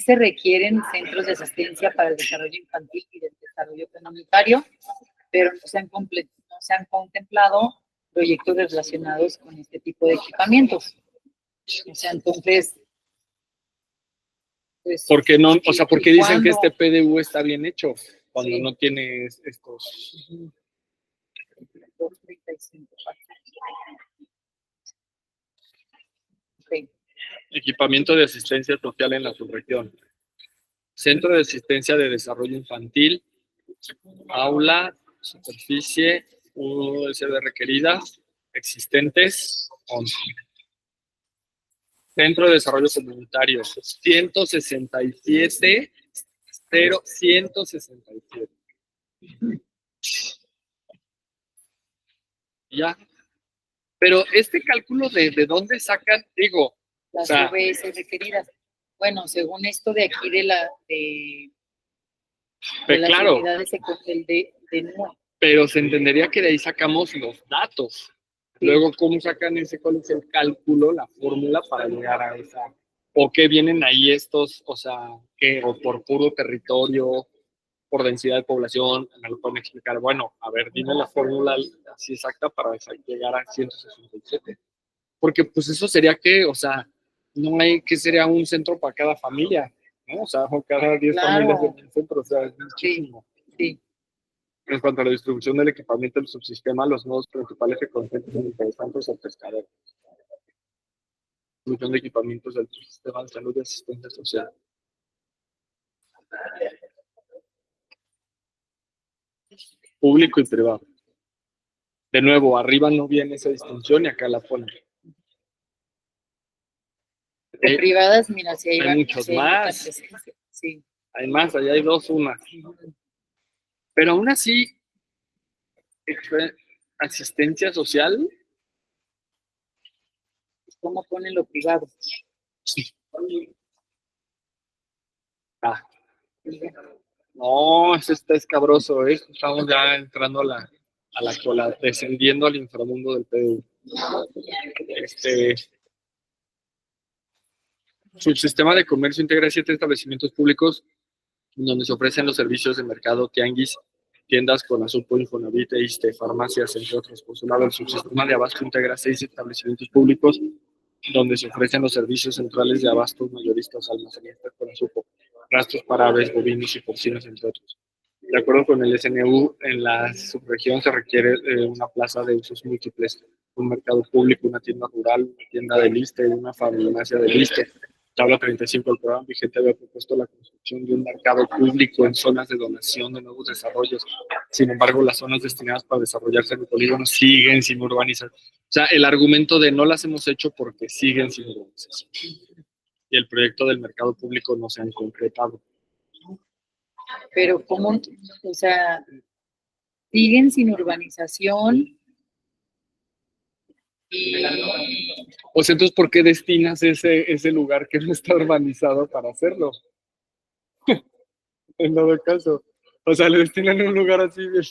se requieren centros de asistencia para el desarrollo infantil y del desarrollo comunitario, pero no se han contemplado proyectos relacionados con este tipo de equipamientos. O sea, entonces, pues, ¿por qué no? O sea, ¿por qué dicen que este ¿cuándo? PDU está bien hecho cuando no tiene estos? 235. Okay. Equipamiento de asistencia social en la subregión. Centro de asistencia de desarrollo infantil, aula, superficie, USB requerida, existentes, 11. Centro de desarrollo comunitario, 167, 167. Ya. Pero este cálculo de dónde sacan, digo, las o sea, UBS requeridas. Bueno, según esto de aquí de las Claro, unidades de NUA. pero se entendería que de ahí sacamos los datos. Luego, ¿cómo sacan cuál es el cálculo, la fórmula para llegar a esa? ¿O qué vienen ahí estos, o sea, que o por puro territorio, por densidad de población? Me lo pueden explicar. Bueno, a ver, dime la fórmula así exacta para llegar a 167. Porque pues eso sería que, o sea, no hay, que sería un centro para cada familia, ¿no? O sea, o cada 10 Claro. familias en un centro, o sea, es muchísimo. Sí. En cuanto a la distribución del equipamiento del subsistema, los nodos principales que concentran interesantes el pescador. Distribución de equipamientos del subsistema de salud y asistencia social. Público y privado. De nuevo, arriba no viene esa distinción y acá la ponen. De privadas, mira, si hay muchos más. Sí. Hay más, allá hay dos, una. Pero aún así, asistencia social. ¿Cómo ponen lo privado? Ah. No, eso está escabroso, ¿eh? Estamos ya entrando a la cola, descendiendo al inframundo del PDU. Subsistema de comercio integra 7 establecimientos públicos donde se ofrecen los servicios de mercado, tianguis, tiendas con Conasupo, Infonavit, ISSSTE, farmacias, entre otros. Por su lado, el subsistema de abasto integra 6 establecimientos públicos donde se ofrecen los servicios centrales de abastos mayoristas, almacenistas, Conasupo, rastros para aves, bovinos y porcinos, entre otros. De acuerdo con el SNU, en la subregión se requiere una plaza de usos múltiples, un mercado público, una tienda rural, una tienda del ISSSTE, una farmacia del ISSSTE. Tabla 35 del programa vigente había propuesto la construcción de un mercado público en zonas de donación de nuevos desarrollos. Sin embargo, las zonas destinadas para desarrollarse en el polígono siguen sin urbanizar. O sea, el argumento de no las hemos hecho porque siguen sin urbanización. Y el proyecto del mercado público no se ha concretado. Pero ¿cómo? O sea, siguen sin urbanización y... O sea, entonces, ¿por qué destinas ese lugar que no está urbanizado para hacerlo? En todo caso. O sea, le destinan un lugar así de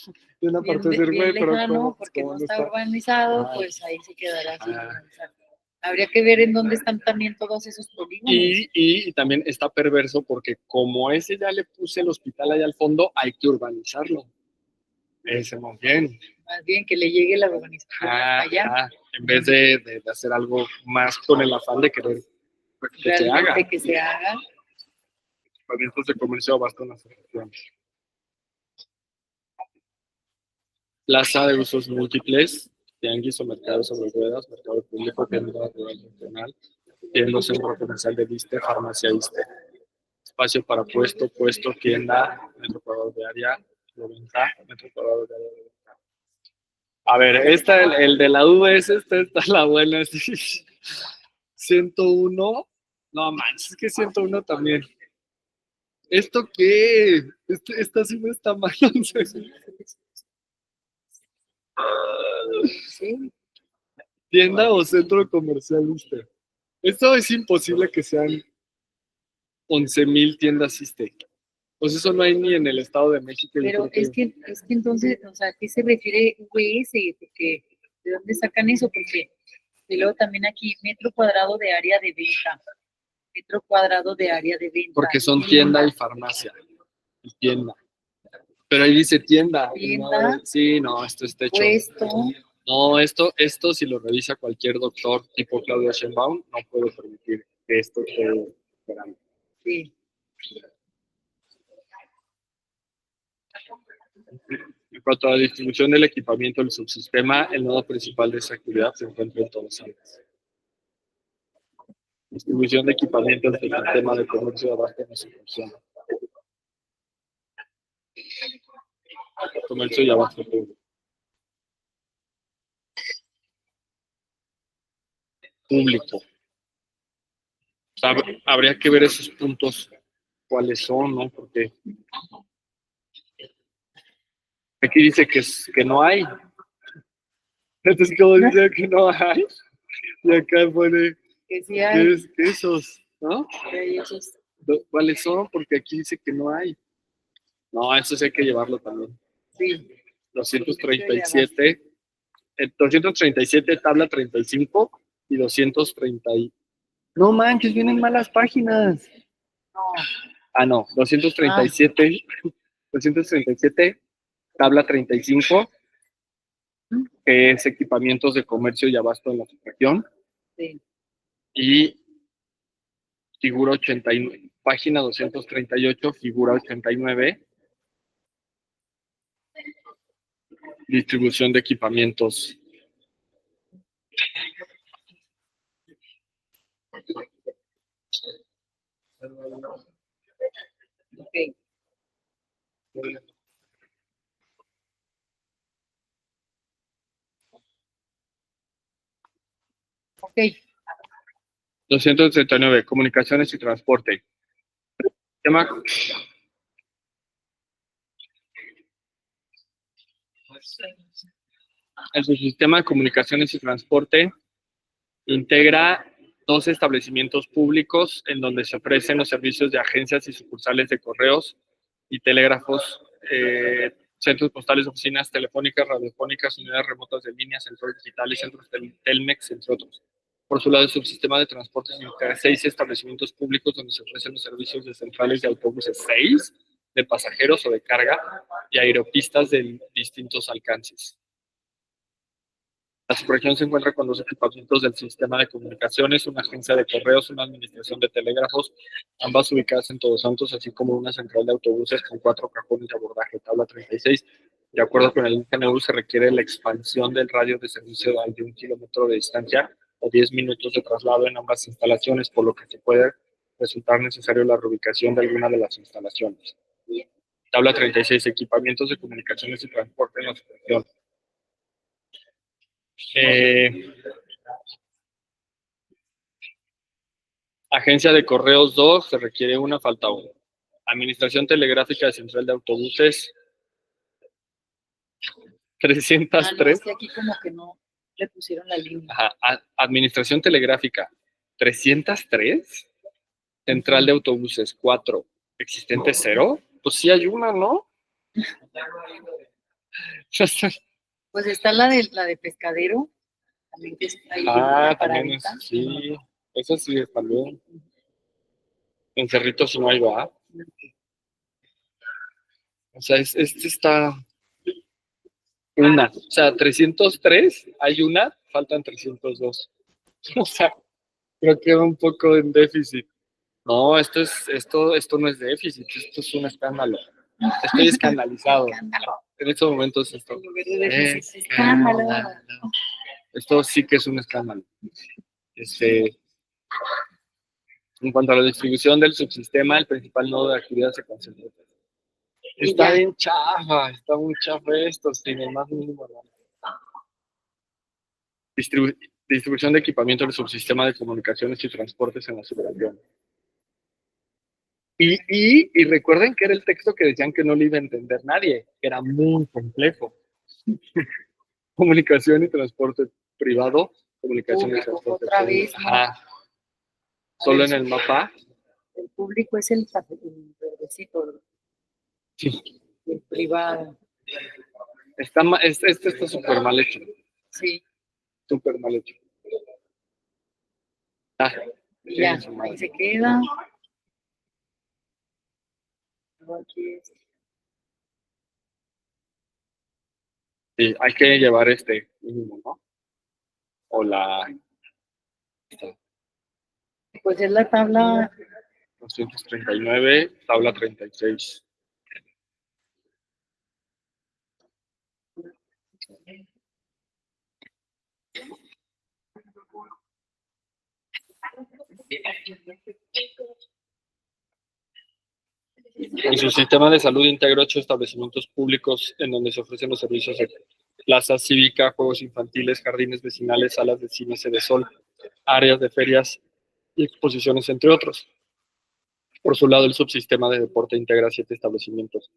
una parte de ser güey, pero lejano, porque no está urbanizado, pues ahí se quedará sin urbanizar. Habría que ver en dónde están también todos esos polígonos. Y también está perverso porque como ese ya le puse el hospital allá al fondo, hay que urbanizarlo. Ese más bien. Más bien que le llegue la urbanización allá. En vez de hacer algo más con el afán de querer que se haga. Que se haga. Equipamientos de comercio abasto en las asociaciones. Plaza de usos múltiples, tianguis o mercados sobre ruedas, mercado público, tienda rural regional, tienda centro comercial de ISSSTE, farmacia ISSSTE. Espacio para puesto, tienda, metro cuadrado de área de venta, metro cuadrado de área de venta. A ver, el de la duda es esta la buena. 101, no manches, es que 101 también. ¿Esto qué? Esta sí no está mal. Sí. Tienda o centro comercial ISSSTE. Esto es imposible que sean 11,000 tiendas ISSSTE. Pues eso no hay ni en el Estado de México. Pero es que entonces, o sea, ¿a qué se refiere VS? Porque, ¿de dónde sacan eso? Porque y luego también aquí, metro cuadrado de área de venta. Metro cuadrado de área de venta. Porque son tienda y farmacia. Y tienda. Pero ahí dice tienda. Tienda. No, sí, no, esto está hecho. Puesto. No, esto si lo revisa cualquier doctor tipo Claudia Sheinbaum, no puede permitir que esto esté operando. Sí. En cuanto a la distribución del equipamiento del subsistema, el nodo principal de esa actividad se encuentra en Todos Santos. Distribución de equipamiento del sistema de comercio de abasto en su función. Comercio y abasto público. O sea, habría que ver esos puntos, cuáles son, ¿no? Porque aquí dice que no hay. Entonces, ¿cómo dice que no hay? Y acá pone que sí hay. que esos. ¿no? ahí esos- ¿Cuáles son? Porque aquí dice que no hay. No, eso sí hay que llevarlo también. Sí, 237, 237 tabla 35 y 230. No manches, vienen malas páginas. no, Ah, no, 237, 237, tabla 35, que es equipamientos de comercio y abasto en la región, sí. y figura 89, página 238, figura 89, distribución de equipamientos. Ok. Ok, 239, comunicaciones y transporte. Tema, el subsistema de comunicaciones y transporte integra dos establecimientos públicos en donde se ofrecen los servicios de agencias y sucursales de correos y telégrafos, centros postales, oficinas telefónicas, radiofónicas, unidades remotas de línea, sensores digitales, centros Telmex, entre otros. Por su lado, el subsistema de transportes integra 6 establecimientos públicos donde se ofrecen los servicios de centrales de autobuses, 6 de pasajeros o de carga, y aeropistas de distintos alcances. La subregión se encuentra con dos equipamientos del sistema de comunicaciones, una agencia de correos, una administración de telégrafos, ambas ubicadas en Todos Santos, así como una central de autobuses con 4 cajones de abordaje, tabla 36. De acuerdo con el INGNU, se requiere la expansión del radio de servicio de 1 kilómetro de distancia o 10 minutos de traslado en ambas instalaciones, por lo que se puede resultar necesario la reubicación de alguna de las instalaciones. Tabla 36, equipamientos de comunicaciones y transporte en la subregión. Agencia de correos 2, se requiere una, falta 1. Administración telegráfica de central de autobuses, no, 303. es que aquí como que no le pusieron la línea. Ajá. Administración telegráfica, 303. Central de autobuses, 4. Existente, 0. Pues sí hay una, ¿no? Pues está la de pescadero, también que está ahí También paradita. es, sí. Eso sí es también. En Cerritos no hay, va. O sea, este está una. O sea, 303 hay una, faltan 302. O sea, creo que va un poco en déficit. No, esto no es déficit, esto es un escándalo. Estoy escandalizado. En estos momentos esto. En lugar de déficit, escándalo. Esto sí que es un escándalo. En cuanto a la distribución del subsistema, el principal nodo de actividad se concentra. Está bien chafa, está muy chafa esto, sin el más mínimo. Distribución de equipamiento del subsistema de comunicaciones y transportes en la subregión. Y recuerden que era el texto que decían que no le iba a entender nadie, que era muy complejo. Comunicación y transporte privado, comunicación y transporte otra público. vez, ¿no? Ajá. Solo en el mapa. El público es el verdecito, ¿verdad? Sí. El privado. Este está súper mal hecho. Sí. Súper mal hecho. Y ya, ahí se queda. Sí, hay que llevar este mínimo, ¿no? O la Pues es la tabla 239, tabla 36. En su sistema de salud integra 8 establecimientos públicos en donde se ofrecen los servicios de plaza cívica, juegos infantiles, jardines vecinales, salas de cine, sede sol, áreas de ferias y exposiciones, entre otros. Por su lado, el subsistema de deporte integra 7 establecimientos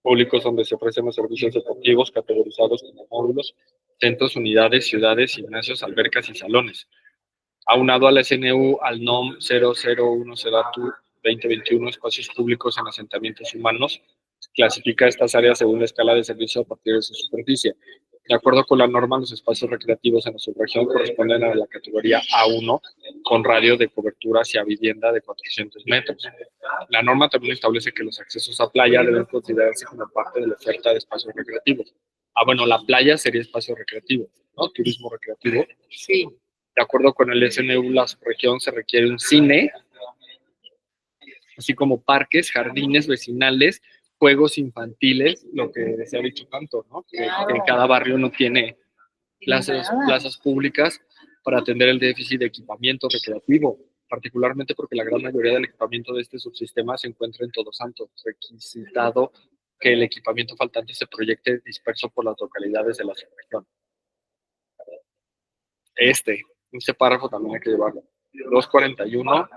públicos donde se ofrecen los servicios deportivos categorizados como módulos, centros, unidades, ciudades, gimnasios, albercas y salones. Aunado al SNU, al NOM 0010-2021, Espacios Públicos en Asentamientos Humanos, clasifica estas áreas según la escala de servicio a partir de su superficie. De acuerdo con la norma, los espacios recreativos en la subregión corresponden a la categoría A1, con radio de cobertura hacia vivienda de 400 metros. La norma también establece que los accesos a playa deben considerarse como parte de la oferta de espacios recreativos. Bueno, la playa sería espacio recreativo, ¿no? Turismo recreativo. Sí. De acuerdo con el SNU, la subregión se requiere un cine, así como parques, jardines vecinales, juegos infantiles, lo que se ha dicho tanto, ¿no? Claro. Que en cada barrio no tiene plazas públicas para atender el déficit de equipamiento recreativo, particularmente porque la gran mayoría del equipamiento de este subsistema se encuentra en Todos Santos, requisitado que el equipamiento faltante se proyecte disperso por las localidades de la subregión. Este párrafo también hay que llevarlo. 241.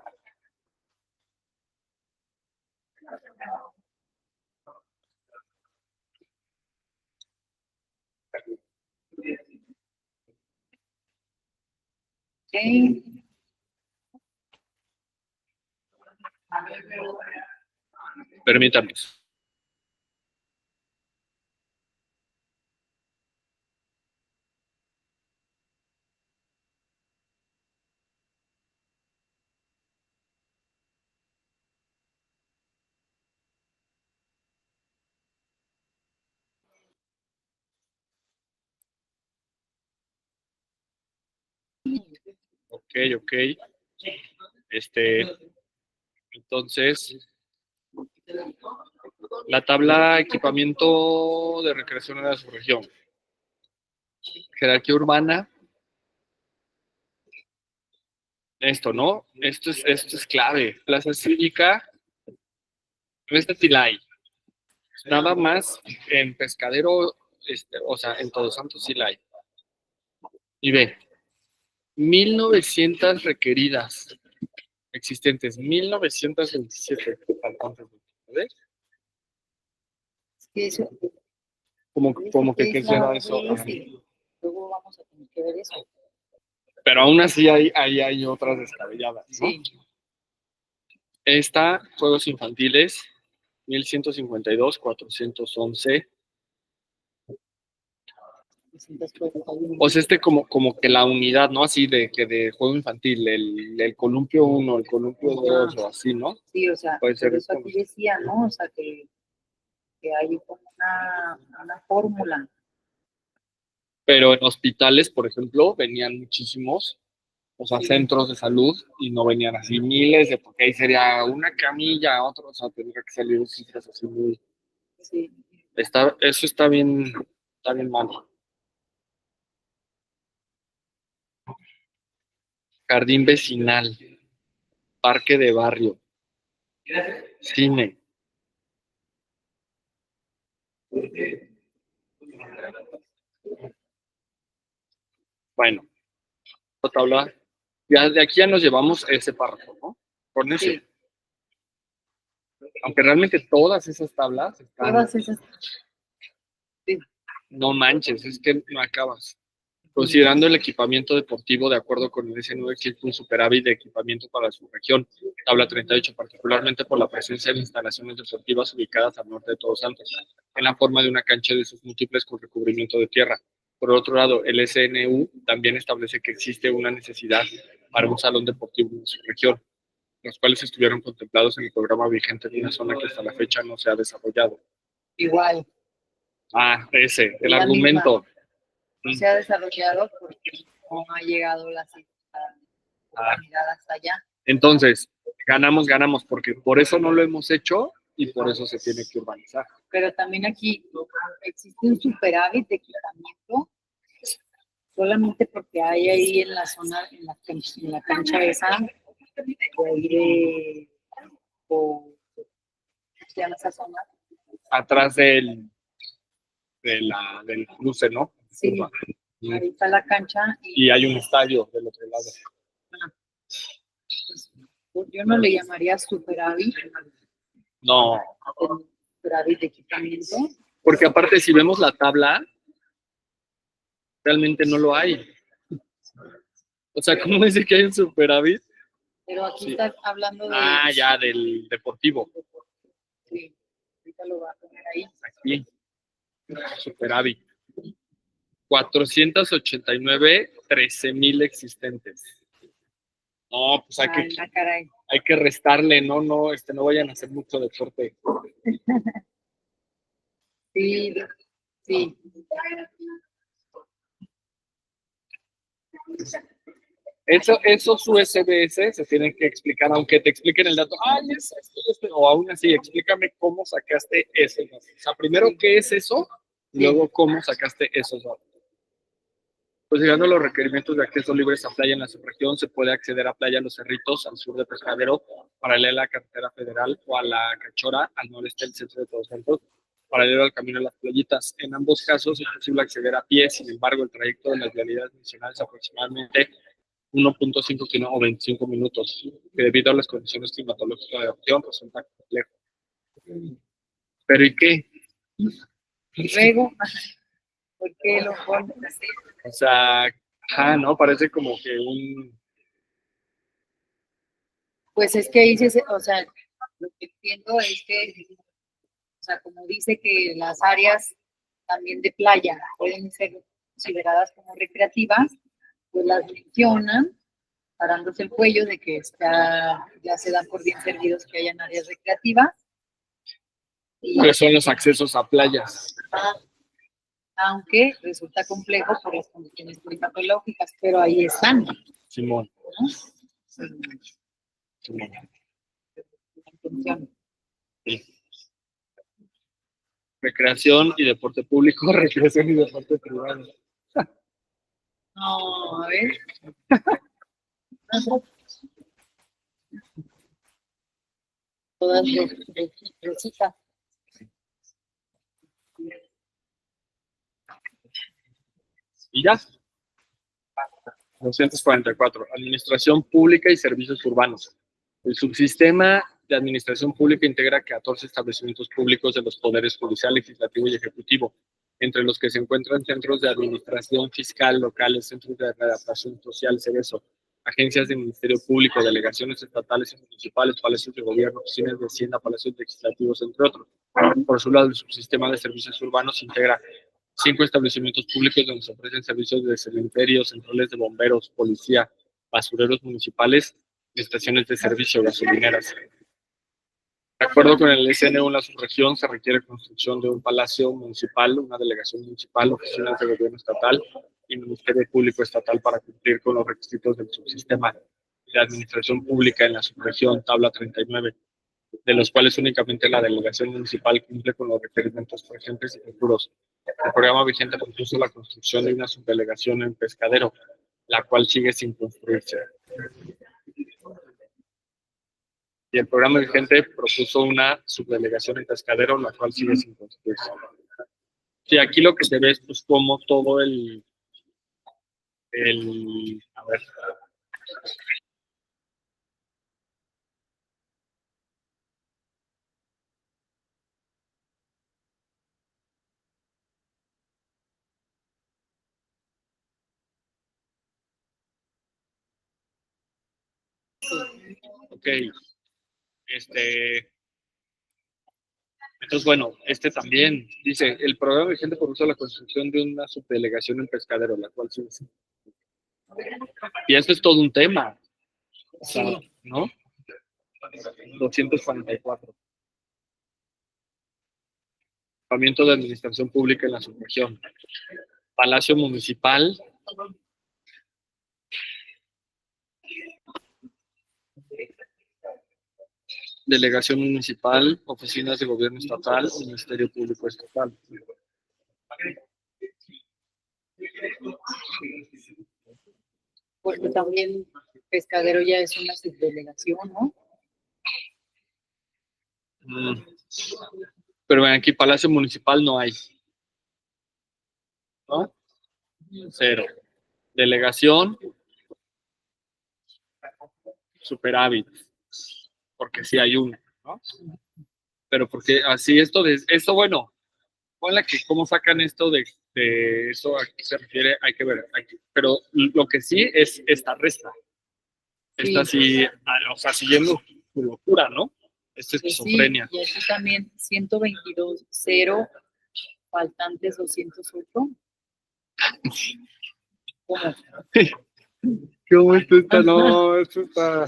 Okay. Permítanme. Ok. Entonces, la tabla equipamiento de recreación de la subregión. Jerarquía urbana. Esto, ¿no? Esto es clave. Plaza cívica. Esta Tilay. Nada más en Pescadero, o sea, en Todos Santos sí la hay. Y ve, 1900 requeridas existentes, 1927 faltantes. ¿Ves? Sí, eso. Como que qué será eso. Sí. Luego vamos a tener que ver eso. Pero aún así hay otras descabelladas, ¿no? Sí. Esta, juegos infantiles, 1152, 411. O sea, como que la unidad, ¿no? Así de juego infantil, el columpio 1, el columpio 2 o así, ¿no? Sí, o sea, puede ser por eso aquí decía, ¿no? O sea, que hay como una fórmula. Pero en hospitales, por ejemplo, venían muchísimos, o sea, centros de salud, y no venían así miles, porque ahí sería una camilla, otro, o sea, tendría que salir cifras así muy... Sí. Eso está bien mal. Jardín vecinal, parque de barrio, cine. Bueno, la tabla, ya de aquí ya nos llevamos ese párrafo, ¿no? Con ese. Sí. Aunque realmente todas esas tablas están... Todas esas. Sí. No manches, es que no acabas. Considerando el equipamiento deportivo de acuerdo con el S9, existe un superávit de equipamiento para su región, tabla 38, particularmente por la presencia de instalaciones deportivas ubicadas al norte de Todos Santos, en la forma de una cancha de sus múltiples con recubrimiento de tierra. Por otro lado, el SNU también establece que existe una necesidad para un salón deportivo en su región, los cuales estuvieron contemplados en el programa vigente de una zona que hasta la fecha no se ha desarrollado. Igual. El argumento. No se ha desarrollado porque no ha llegado la humanidad hasta allá. Entonces, ganamos, porque por eso no lo hemos hecho y por eso se tiene que urbanizar. Pero también aquí existe un superávit de equipamiento solamente porque hay ahí en la zona, en la cancha esa, de ahí ¿cómo se llama esa zona? Atrás del cruce, ¿no? Sí, ahí está la cancha. Y hay un estadio del otro lado. Pues yo no le llamaría superávit. No. Superávit de equipamiento. Porque aparte, si vemos la tabla, realmente no lo hay. O sea, ¿cómo dice que hay un superávit? Pero aquí Sí. está hablando de... Ah, ya, del deportivo. Sí, ahorita lo va a poner ahí. Aquí, superávit. 489, 13,000 existentes. No, pues Ay, caray. hay que restarle, no, no vayan a hacer mucho deporte. Sí, sí. Esos USBS se tienen que explicar, aunque te expliquen el dato. Ay, es esto, o aún así, explícame cómo sacaste esos datos. O sea, primero, ¿qué es eso? Y luego, ¿cómo sacaste esos datos? Pues llegando a los requerimientos de acceso libres a playa en la subregión, se puede acceder a Playa Los Cerritos, al sur de Pescadero, paralela a la carretera federal, o a la Cachora, al noreste del centro de Todos Santos, paralelo al camino de las playitas. En ambos casos es posible acceder a pie, sin embargo, el trayecto de las vialidades nacionales es aproximadamente 1.5 kilómetros o 25 minutos, que debido a las condiciones climatológicas de la región resulta complejo. ¿Pero y qué? Luego, ¿por qué lo ponen así? O sea, ¿no? Parece como que Pues es que dice, o sea, lo que entiendo es que, o sea, como dice que las áreas también de playa pueden ser consideradas como recreativas, pues las mencionan parándose el cuello de que ya se dan por bien servidos que hayan áreas recreativas. que son los accesos a playas. Aunque resulta complejo por las condiciones climatológicas, pero ahí están, Simón. ¿no? Simón. Atención. Sí. Recreación y deporte público, recreación y deporte privado. No, a ver. Todas rositas. Y ya. 244. Administración pública y servicios urbanos. El subsistema de administración pública integra 14 establecimientos públicos de los poderes judicial, legislativo y ejecutivo, entre los que se encuentran centros de administración fiscal locales, centros de adaptación social, CERESO, agencias del Ministerio Público, delegaciones estatales y municipales, palacios de gobierno, oficinas de Hacienda, palacios legislativos, entre otros. Por su lado, el subsistema de servicios urbanos integra 5 establecimientos públicos donde se ofrecen servicios de cementerios, centrales de bomberos, policía, basureros municipales y estaciones de servicio gasolineras. De acuerdo con el SNU en la subregión, se requiere construcción de un palacio municipal, una delegación municipal, oficinas de gobierno estatal y Ministerio Público Estatal para cumplir con los requisitos del subsistema de administración pública en la subregión, tabla 39, de los cuales únicamente la delegación municipal cumple con los requerimientos presentes y futuros. El programa vigente propuso la construcción de una subdelegación en Pescadero, la cual sigue sin construirse. Y el programa vigente propuso una subdelegación en Pescadero, la cual sigue sin construirse. Sí, aquí lo que se ve es pues como todo a ver. Ok. Entonces, bueno, también dice, el programa vigente propuso la construcción de una subdelegación en Pescadero, la cual sigue sin. Y esto es todo un tema. O sea, ¿no? 244. Equipamiento de administración pública en la subregión. Palacio Municipal. Delegación Municipal, Oficinas de Gobierno Estatal, Ministerio Público Estatal. Porque también Pescadero ya es una subdelegación, ¿no? Pero ven, aquí Palacio Municipal no hay. ¿No? 0. Delegación, superávit. Porque sí hay uno, ¿no? Pero porque así esto bueno, ponle que cómo sacan esto de eso, a qué se refiere, hay que ver. Pero lo que sí es esta resta. Esta sí, o sea, siguiendo su locura, ¿no? Esta Pues sí, esquizofrenia. y aquí también 122, 0, faltantes 208. ¿Cómo? ¿Cómo esto está? No, esto está.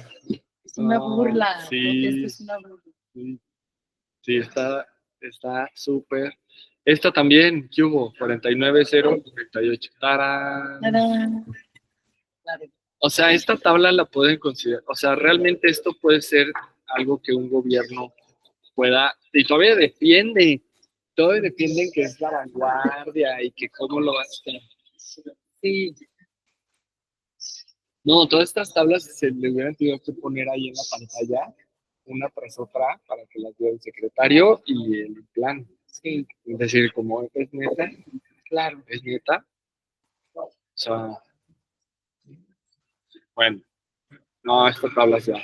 Es una No, burla. sí. Esto es una burla. Sí, está súper. Esta también, ¿qué hubo? 49-0-38. ¡Tarán! ¡Tarán! Claro. O sea, esta tabla la pueden considerar. O sea, realmente esto puede ser algo que un gobierno pueda. Y todavía defienden que es la vanguardia y que cómo lo va a hacer. Sí, No, todas estas tablas se le hubieran tenido que poner ahí en la pantalla, una tras otra, para que las vea el secretario y el plan. sí, Es decir, como es neta, claro. es neta. O sea, bueno, no, esta tabla ya.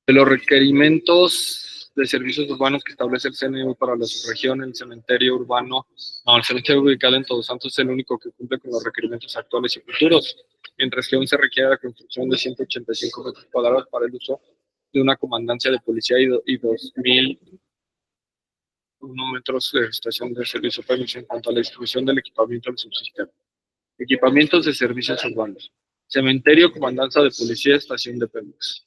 De los requerimientos de servicios urbanos que establece el CNU para la subregión, el cementerio urbano, no, el cementerio ubicado en Todos Santos es el único que cumple con los requerimientos actuales y futuros. Mientras que aún se requiere la construcción de 185 metros cuadrados para el uso de una comandancia de policía y 2.001 metros de estación de servicio público en cuanto a la distribución del equipamiento del subsistema. Equipamientos de servicios urbanos. Cementerio, comandancia de policía, estación de Pemex.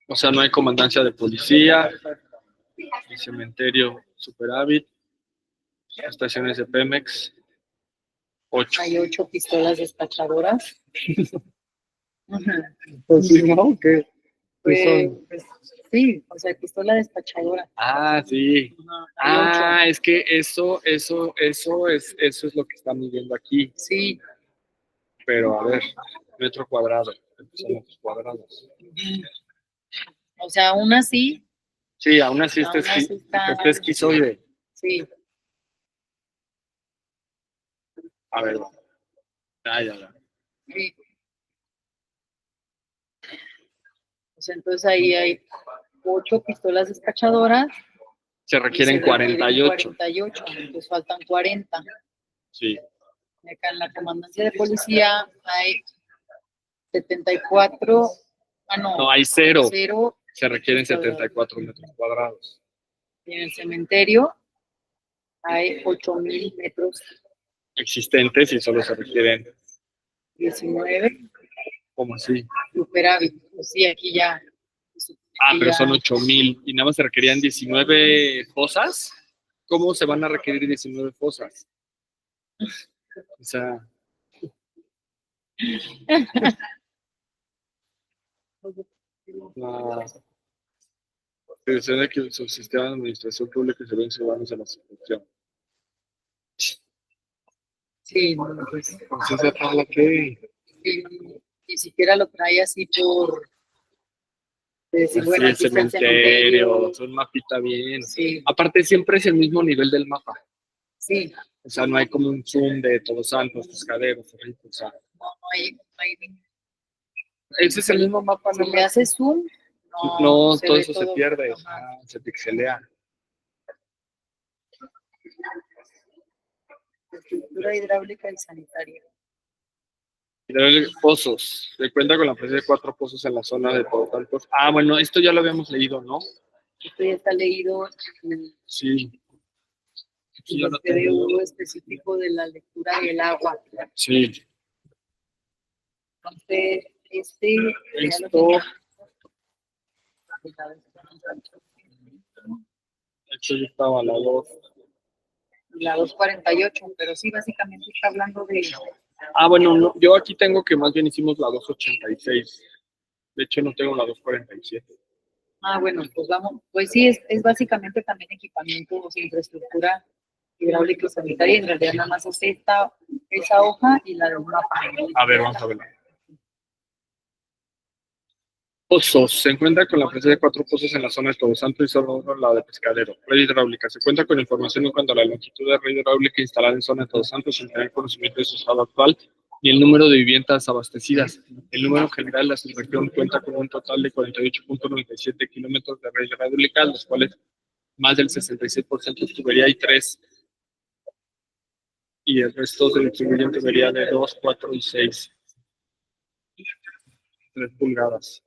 O sea, no hay comandancia de policía, el cementerio Superávit, estaciones de Pemex, 8. Hay 8 pistolas despachadoras. Ajá. Pues sí, ¿no? ¿Qué Pues, son? pues, sí, o sea, pistola despachadora. Ah, sí. Ajá, hay 8. Es que eso es lo que están midiendo aquí. Sí. Pero a ver, metro cuadrado, son metros cuadrados. O sea, aún así, Sí, aún así Aún así está- este esquizoide. sí. A ver, ya. Sí. Pues entonces ahí hay 8 pistolas despachadoras. Se y requieren se 48. 48, entonces faltan 40. Sí. Acá en la comandancia de policía hay 74. No, hay 0. 0. Se requieren 74 metros cuadrados. Y en el cementerio hay 8,000 metros, Existentes y solo se requieren, 19, ¿cómo así? superávit. Pues sí, aquí ya. Pero ya- son 8,000 y nada más se requerían 19 fosas. ¿Cómo se van a requerir 19 fosas? O sea, no. Se dice que el subsistema de administración pública y servicios urbanos de la institución. Sí, no, pues, Entonces, ¿esa tabla qué? sí, ni siquiera lo trae así por decir, Así bueno, el aquí está el cementerio, cementerio. es un mapita bien. Sí, Aparte, siempre es el mismo nivel del mapa. sí, O sea, no hay como un zoom de Todos Santos, Pescaderos, Cerritos, o sea, no hay. ese es el mismo mapa, Si nada le más. haces zoom, No, se todo ve eso se pierde, ajá. se pixelea. Estructura hidráulica y sanitaria. Pozos. Se cuenta con la presencia de 4 pozos en la zona de Todos Santos. Bueno, esto ya lo habíamos leído, ¿no? Esto ya está leído en Sí. Aquí ya el lo tengo. periodo específico de la lectura del agua. Sí. Entonces, ya lo Esto, tenía. esto ya estaba a la 2. La 248, pero sí, básicamente está hablando de. Bueno, no, yo aquí tengo que más bien hicimos la 286. De hecho, no tengo la 247. Bueno, pues vamos, pues sí, es básicamente también equipamiento, o sea, infraestructura hidráulica y sanitaria, en realidad nada más es esa hoja y la del mapa. A ver, vamos a verla. Pozos. Se encuentra con la presencia de 4 pozos en la zona de Todos Santos y solo uno en la de Pescadero. Red hidráulica. Se cuenta con información en cuanto a la longitud de red hidráulica instalada en zona de Todos Santos sin tener conocimiento de su estado actual ni el número de viviendas abastecidas. El número general de la subregión cuenta con un total de 48.97 kilómetros de red hidráulica, los cuales más del 66% es tubería y 3, y el resto se distribuye en tubería de 2, 4 y 6. 3 pulgadas.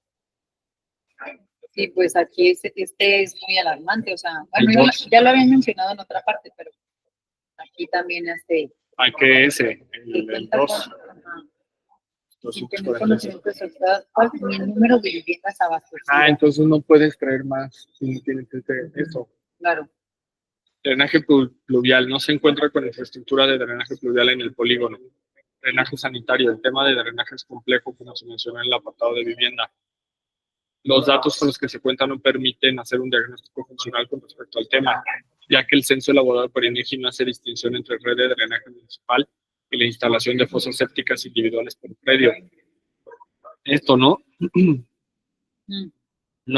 Sí, pues aquí este es muy alarmante, o sea, bueno, El yo dos. ya lo habían mencionado en otra parte, pero aquí también Hay que ese, se el cuenta 2, con, sin tener 246. conocimiento de sociedad actual ni el número de viviendas abastecidas. Entonces no puedes traer más si no tienes eso. Claro, Drenaje pluvial. No se encuentra con infraestructura de drenaje pluvial en el polígono. Drenaje sanitario. El tema de drenaje es complejo, como se mencionó en el apartado de vivienda. Los datos con los que se cuentan no permiten hacer un diagnóstico funcional con respecto al tema, ya que el censo elaborado por INEGI no hace distinción entre red de drenaje municipal y la instalación de fosas sépticas individuales por predio. Esto no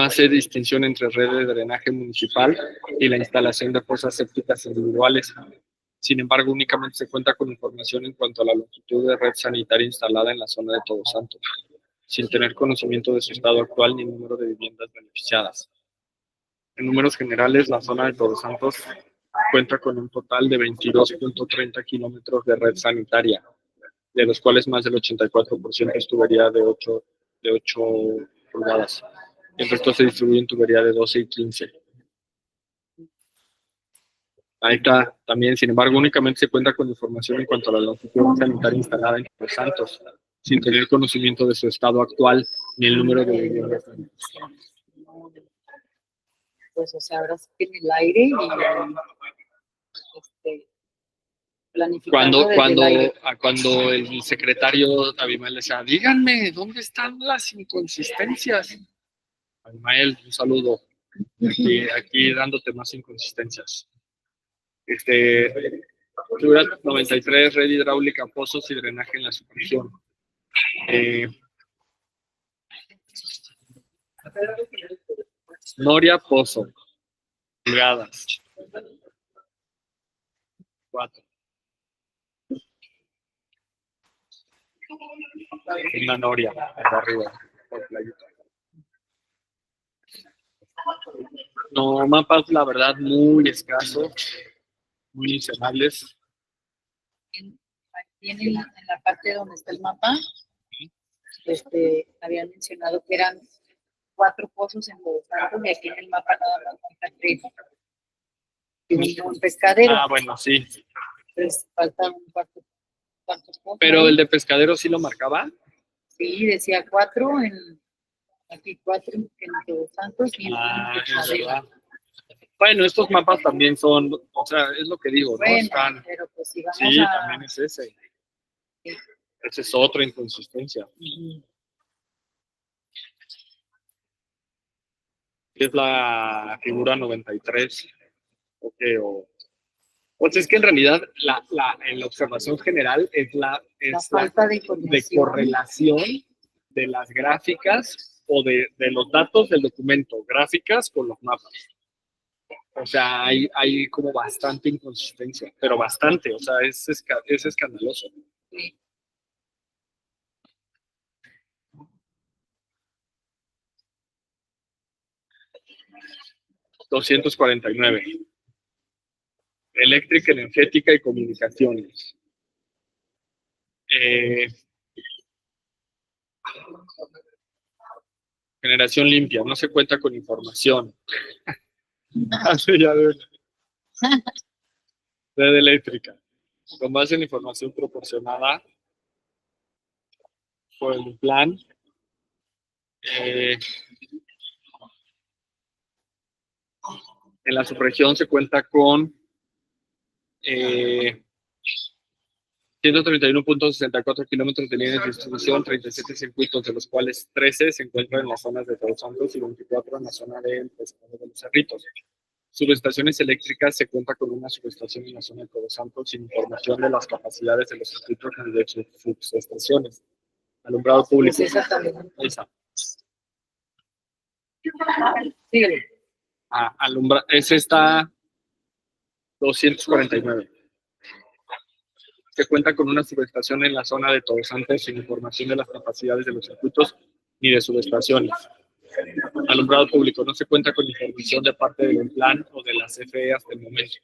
hace distinción entre red de drenaje municipal y la instalación de fosas sépticas individuales. Sin embargo, únicamente se cuenta con información en cuanto a la longitud de red sanitaria instalada en la zona de Todos Santos, sin tener conocimiento de su estado actual ni el número de viviendas beneficiadas. En números generales, la zona de Todos Santos cuenta con un total de 22.30 kilómetros de red sanitaria, de los cuales más del 84% es tubería de 8 pulgadas. El resto se distribuye en tubería de 12 y 15. Ahí está también, sin embargo, únicamente se cuenta con información en cuanto a la longitud sanitaria instalada en Todos Santos, sin tener conocimiento de su estado actual ni el número de viviendas. pues o sea, ahora sí que en el aire y planificando desde el aire. Cuando el secretario Abimael decía, díganme, ¿dónde están las inconsistencias? Abimael, un saludo. Aquí dándote más inconsistencias. Figura 93, red hidráulica, pozos y drenaje en la superficie. Noria, pozo. Pulgadas. 4. Una noria, acá arriba, por playita. No, mapas, la verdad, muy escasos, muy inservibles. Aquí en la parte donde está el mapa, habían mencionado que eran 4 pozos en Todos Santos y aquí en el mapa nada más falta 3. Y un pescadero. Bueno, sí. Entonces falta un cuarto pozo. Pero el de pescadero sí lo marcaba. Sí, decía 4 aquí 4 en Todos Santos y en pescadero. Bueno, estos mapas también son, o sea, es lo que digo, bueno, ¿no? Están, pero pues si vamos sí, también es ese. Sí. Esa es otra inconsistencia. Es la figura 93. Pues es que en realidad en la observación general es la falta de correlación de las gráficas o de los datos del documento, gráficas con los mapas. O sea, hay como bastante inconsistencia, pero bastante, o sea, es escandaloso. Sí. $249. Eléctrica, energética y comunicaciones. Generación limpia, no se cuenta con información. Red eléctrica, con base en información proporcionada por el plan. En la subregión se cuenta con 131.64 kilómetros de líneas de distribución, 37 circuitos, de los cuales 13 se encuentran en las zonas de Todos Santos y 24 en la zona del Pescado de los Cerritos. Subestaciones eléctricas, se cuenta con una subestación en la zona de Todos Santos sin información de las capacidades de los circuitos ni de sus subestaciones. Alumbrado público. Pues esa también. Esa. Sí. Ese está 249. Se cuenta con una subestación en la zona de Todos Santos sin información de las capacidades de los circuitos ni de subestaciones. Alumbrado público. No se cuenta con información de parte del plan o de la CFE hasta el momento.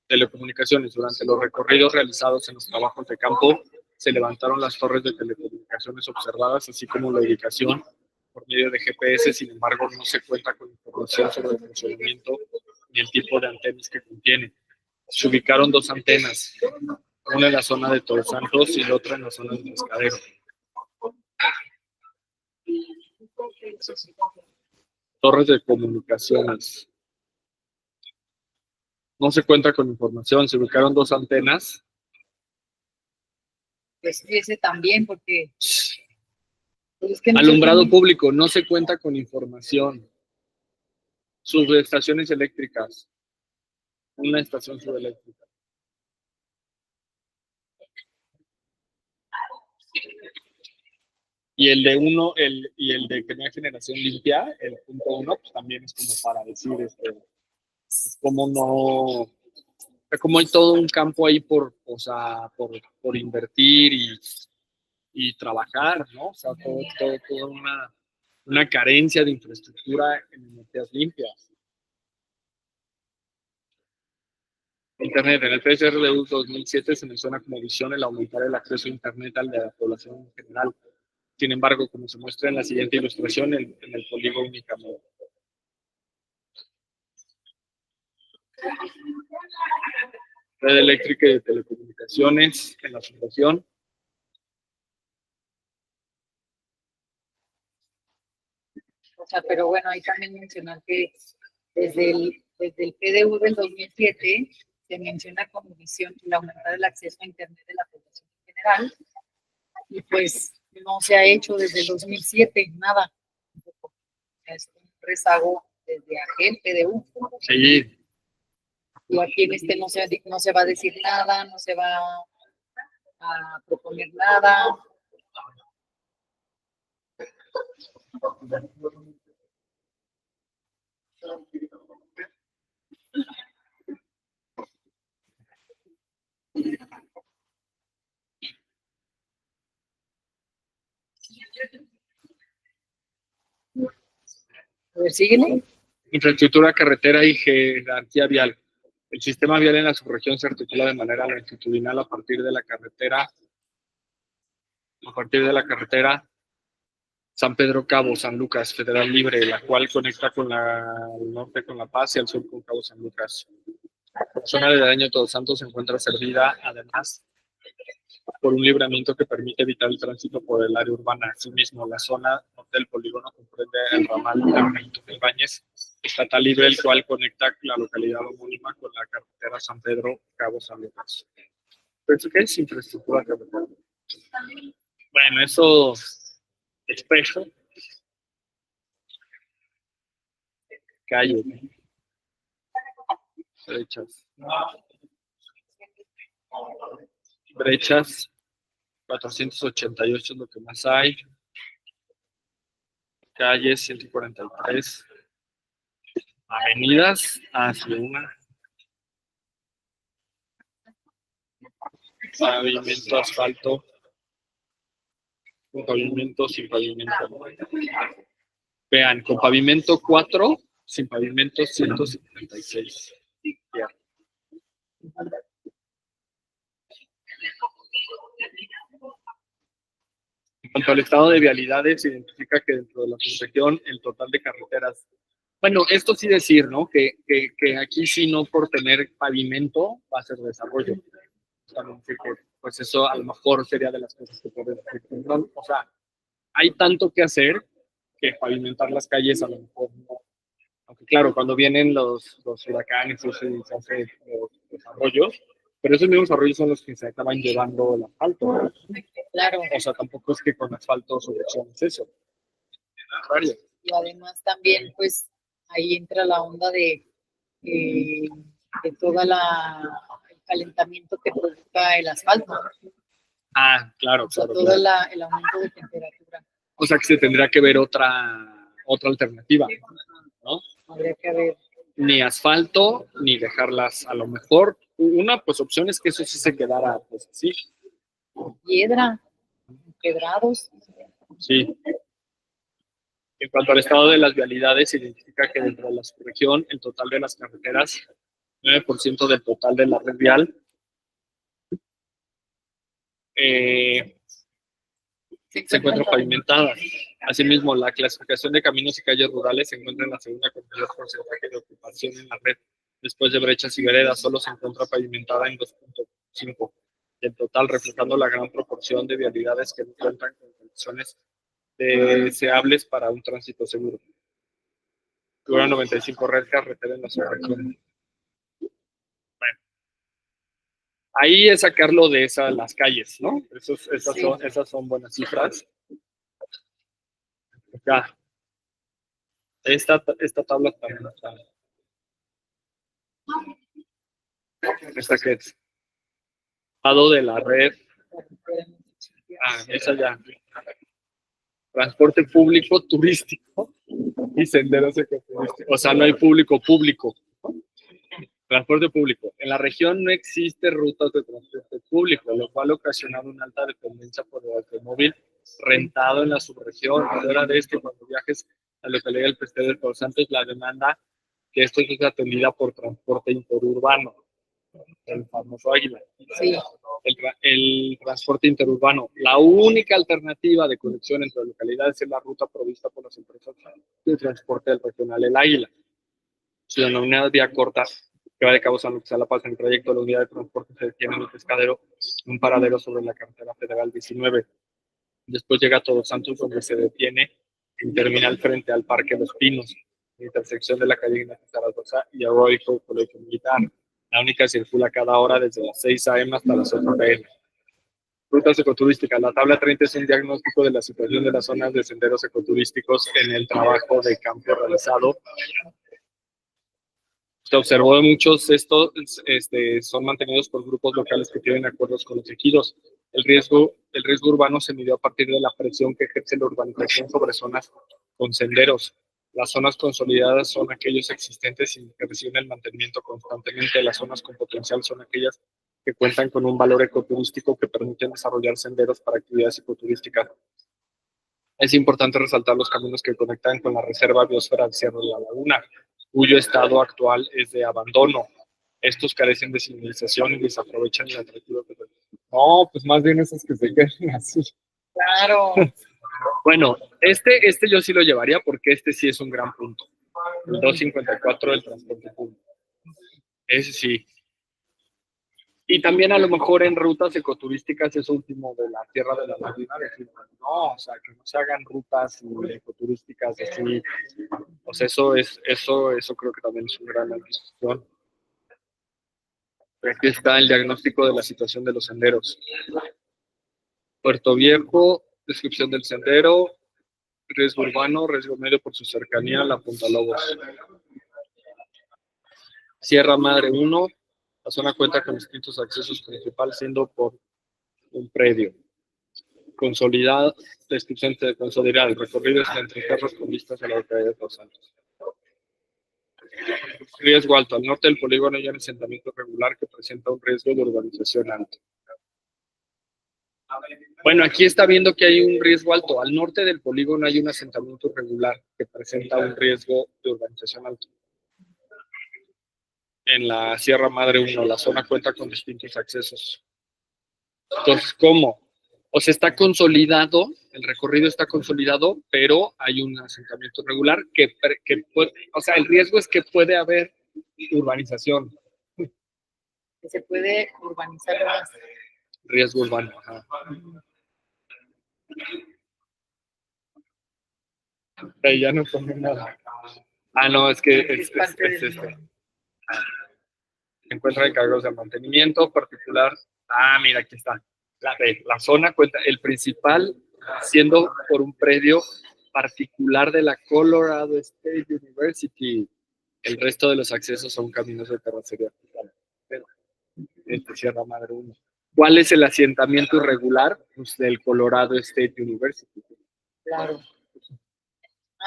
Telecomunicaciones. Durante los recorridos realizados en los trabajos de campo, se levantaron las torres de telecomunicaciones observadas, así como la ubicación por medio de GPS. Sin embargo, no se cuenta con información sobre el funcionamiento ni el tipo de antenas que contiene. Se ubicaron 2 antenas, una en la zona de Todos Santos y la otra en la zona de Pescadero. Torres de comunicaciones. No se cuenta con información, se ubicaron 2 antenas. Pues ese también, porque pues, es que no sé Alumbrado cómo- público, no se cuenta con información. Subestaciones eléctricas. Una estación subeléctrica. Y el de uno, y el de que no hay generación limpia, el punto 1, pues también es como para decir, como no, como hay todo un campo ahí o sea, por invertir y trabajar, ¿no? O sea, toda una carencia de infraestructura en energías limpias. Internet. En el PSRU 2007 se menciona como visión el aumentar el acceso a Internet al de la población en general. Sin embargo, como se muestra en la siguiente ilustración, en el polígono Unicamod. Red eléctrica y de telecomunicaciones en la fundación. O sea, pero bueno, hay también mencionar que desde el PDU del 2007 se menciona como visión el aumentar el acceso a Internet de la población en general, y pues no se ha hecho desde el 2007 nada. Es un rezago desde aquel PDU. Sí. Y aquí en este no se va a decir nada, no se va a proponer nada. A ver, síguele. Infraestructura carretera y jerarquía vial. El sistema vial en la subregión se articula de manera longitudinal a partir de la carretera San Pedro Cabo San Lucas Federal Libre, la cual conecta al norte con La Paz y al sur con Cabo San Lucas. La zona de daño de Todos Santos se encuentra servida además por un libramiento que permite evitar el tránsito por el área urbana. Asimismo, la zona norte del polígono comprende el ramal Benito Ibáñez estatal libre, el cual conecta la localidad homónima con la carretera San Pedro Cabo San Lucas. ¿Pero qué es infraestructura carretera? Bueno, eso espejo, calle, brechas, 488 es lo que más hay, calles 143, avenidas hacia una, pavimento, asfalto, con pavimento, sin pavimento. Vean, con pavimento 4, sin pavimento 156. En cuanto al estado de vialidades, se identifica que dentro de la subregión el total de carreteras. Bueno, esto sí decir, ¿no? Que aquí sí no por tener pavimento va a ser desarrollo. Pues eso a lo mejor sería de las cosas que podemos encontrar. O sea, hay tanto que hacer que pavimentar las calles a lo mejor no. Aunque claro, cuando vienen los huracanes, se hacen los desarrollos, pero esos mismos desarrollos son los que se acaban llevando el asfalto, ¿no? Claro. O sea, tampoco es que con asfalto soluciones eso. Y además también, pues, ahí entra la onda de toda el calentamiento que provoca el asfalto. Ah, claro, O sea, claro. todo Claro. el aumento de temperatura. O sea, que se tendría que ver otra alternativa, ¿no? Habría que haber. Ni asfalto, ni dejarlas a lo mejor una pues opción es que eso sí se quedara pues así. Piedra, quebrados. Sí. En cuanto al estado de las vialidades, se identifica que dentro de la subregión, el total de las carreteras, 9% del total de la red vial, se encuentra pavimentada. Asimismo, la clasificación de caminos y calles rurales se encuentra en la segunda con mayor porcentaje de ocupación en la red. Después de brechas y veredas, solo se encuentra pavimentada en 2.5 del total, reflejando la gran proporción de vialidades que no cuentan con condiciones deseables para un tránsito seguro. Figura 95 red carretera en la subregión. Bueno, ahí es sacarlo de las calles, ¿no? Esas son buenas cifras. Acá. Esta tabla también está. Esta que es lado de la red. Esa ya. Transporte público turístico y senderos ecoturísticos. O sea, no hay público. Transporte público. En la región no existe rutas de transporte público, lo cual ha ocasionado una alta dependencia por el automóvil rentado en la subregión. Fuera de esto, cuando viajes a la localidad del Pesquero de Todos Santos, la demanda que esto es atendida por transporte interurbano, el famoso Águila. Sí. El transporte interurbano. La única alternativa de conexión entre localidades es la ruta provista por las empresas de transporte del regional El Águila. Su denominada vía corta, que va de Cabo San Lucas a La Paz. En el trayecto de la unidad de transporte se detiene en el Pescadero, un paradero sobre la carretera federal 19. Después llega a Todos Santos, donde se detiene en terminal frente al Parque Los Pinos, intersección de la calle Ignacio Zaragoza y Heroico Colegio Militar. La única circula cada hora desde las 6 a.m. hasta las 8 p.m. Rutas ecoturísticas. La tabla 30 es un diagnóstico de la situación de las zonas de senderos ecoturísticos en el trabajo de campo realizado. Se observó de muchos estos son mantenidos por grupos locales que tienen acuerdos con los ejidos. El riesgo urbano se midió a partir de la presión que ejerce la urbanización sobre zonas con senderos. Las zonas consolidadas son aquellos existentes y que reciben el mantenimiento constantemente. Las zonas con potencial son aquellas que cuentan con un valor ecoturístico que permiten desarrollar senderos para actividades ecoturísticas. Es importante resaltar los caminos que conectan con la Reserva Biosfera del Cerro de la Laguna, cuyo estado actual es de abandono. Estos carecen de señalización y desaprovechan el atractivo. No, pues más bien esos que se queden así. Claro. Bueno, este yo sí lo llevaría porque este sí es un gran punto. El 254 del transporte público. Ese sí. Y también a lo mejor en rutas ecoturísticas, eso último de la Tierra de la Laguna, decir, no, o sea, que no se hagan rutas ecoturísticas así. Pues eso creo que también es una gran adquisición. Aquí está el diagnóstico de la situación de los senderos. Puerto Viejo, descripción del sendero, riesgo urbano, riesgo medio por su cercanía a la Punta Lobos. Sierra Madre 1, la zona cuenta con distintos accesos principales, siendo por un predio. Consolidada, descripción de consolidar el recorrido es entre cerros con vistas a la localidad de Todos Santos. Riesgo alto. Al norte del polígono hay un asentamiento regular que presenta un riesgo de urbanización alto. Bueno, aquí está viendo que hay un riesgo alto. Al norte del polígono hay un asentamiento regular que presenta un riesgo de urbanización alto. En la Sierra Madre 1, la zona cuenta con distintos accesos. Entonces, ¿cómo? O sea, está consolidado, el recorrido está consolidado, pero hay un asentamiento regular que puede, o sea, el riesgo es que puede haber urbanización. Que se puede urbanizar más. Riesgo urbano. Ajá. Ya no pone nada. No, es que es este. Se encuentran encargados de mantenimiento particular. Mira, aquí está. La zona cuenta, el principal siendo por un predio particular de la Colorado State University. El resto de los accesos son caminos de terracería. Sierra Madre 1. ¿Cuál es el asentamiento irregular? Pues del Colorado State University. Claro.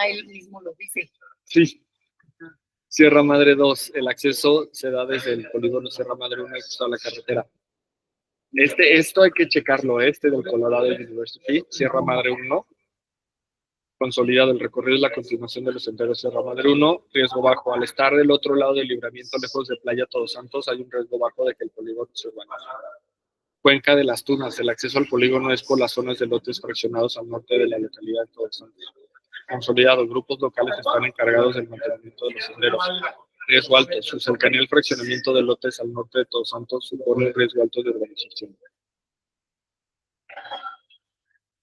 Él mismo lo dice. Sí. Sierra Madre 2, el acceso se da desde el polígono Sierra Madre 1 a la carretera. Esto hay que checarlo, del Colorado University, Sierra Madre 1, consolidado el recorrido y la continuación de los senderos Sierra Madre 1, riesgo bajo. Al estar del otro lado del libramiento, lejos de Playa Todos Santos, hay un riesgo bajo de que el polígono se urbanice. Cuenca de las Tunas, el acceso al polígono es por las zonas de lotes fraccionados al norte de la localidad de Todos Santos. Consolidado, grupos locales están encargados del mantenimiento de los senderos. Riesgo alto, su cercanía al fraccionamiento de lotes al norte de Todos Santos supone un riesgo alto de urbanización.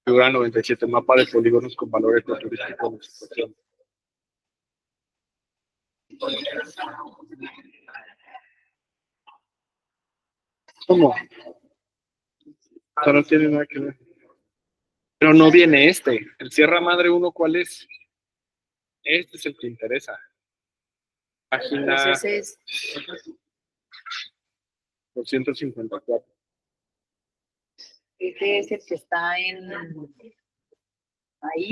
Figura 97, mapa de polígonos con valor ecoturístico de situación. ¿Cómo? O sea, no tiene nada que ver. Pero no viene el Sierra Madre 1, ¿cuál es? Este es el que interesa. Página Pues ese es 254. Ese es el que está ahí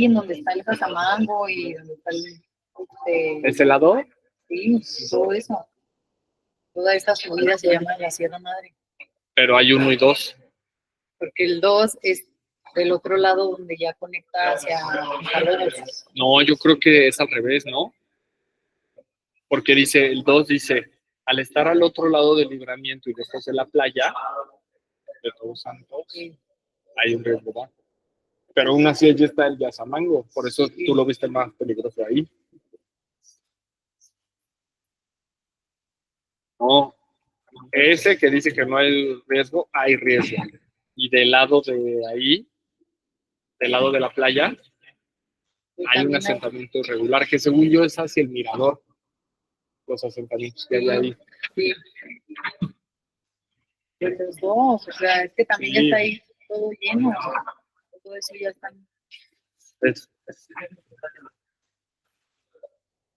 en donde está el Casamango y donde está ¿Ese lado? sí, todo eso. Toda esta subida se llama la Sierra Madre. Pero hay 1 y 2. Porque el 2 es del otro lado donde ya conecta hacia Punta. No, yo creo que es al revés, ¿no? Porque el 2 dice, al estar al otro lado del libramiento y después de la playa de Todos Santos, Sí. hay un riesgo bajo. Pero aún así allí está el Yazamango, por eso tú lo viste más peligroso ahí. No, ese que dice que no hay riesgo. Y del lado de ahí, del lado de la playa, hay un asentamiento irregular, que según yo es hacia el mirador, los asentamientos que hay ahí. Sí. De los dos, o sea, es que también ya está ahí todo lleno. Todo eso ya está.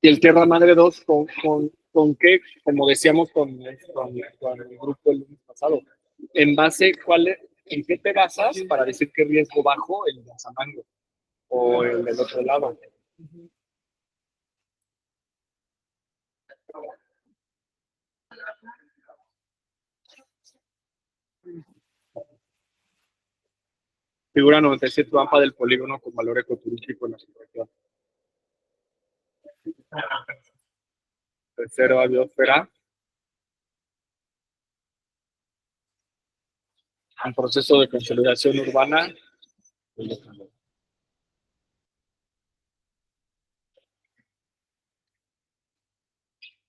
Y el Tierra Madre 2, ¿con qué? Como decíamos con el grupo el lunes pasado, ¿en qué te basas para decir qué riesgo bajo el de Azamango o el del otro lado? Figura 97, mapa del polígono con valor ecoturístico en la situación. Tercero, biosfera. Un proceso de consolidación urbana.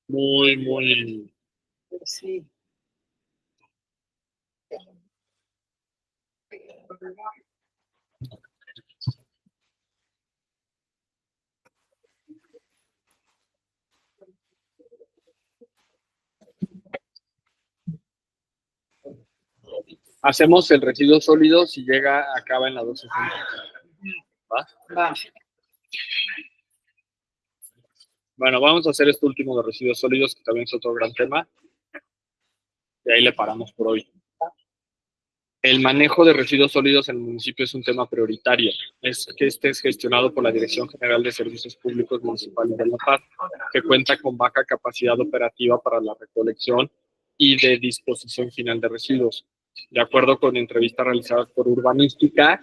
Muy. Sí. Hacemos el residuo sólido si acaba en la 260. Va. Bueno, vamos a hacer este último de residuos sólidos, que también es otro gran tema. Y ahí le paramos por hoy. El manejo de residuos sólidos en el municipio es un tema prioritario. Es gestionado por la Dirección General de Servicios Públicos Municipales de La Paz, que cuenta con baja capacidad operativa para la recolección y de disposición final de residuos. De acuerdo con entrevistas realizadas por Urbanística,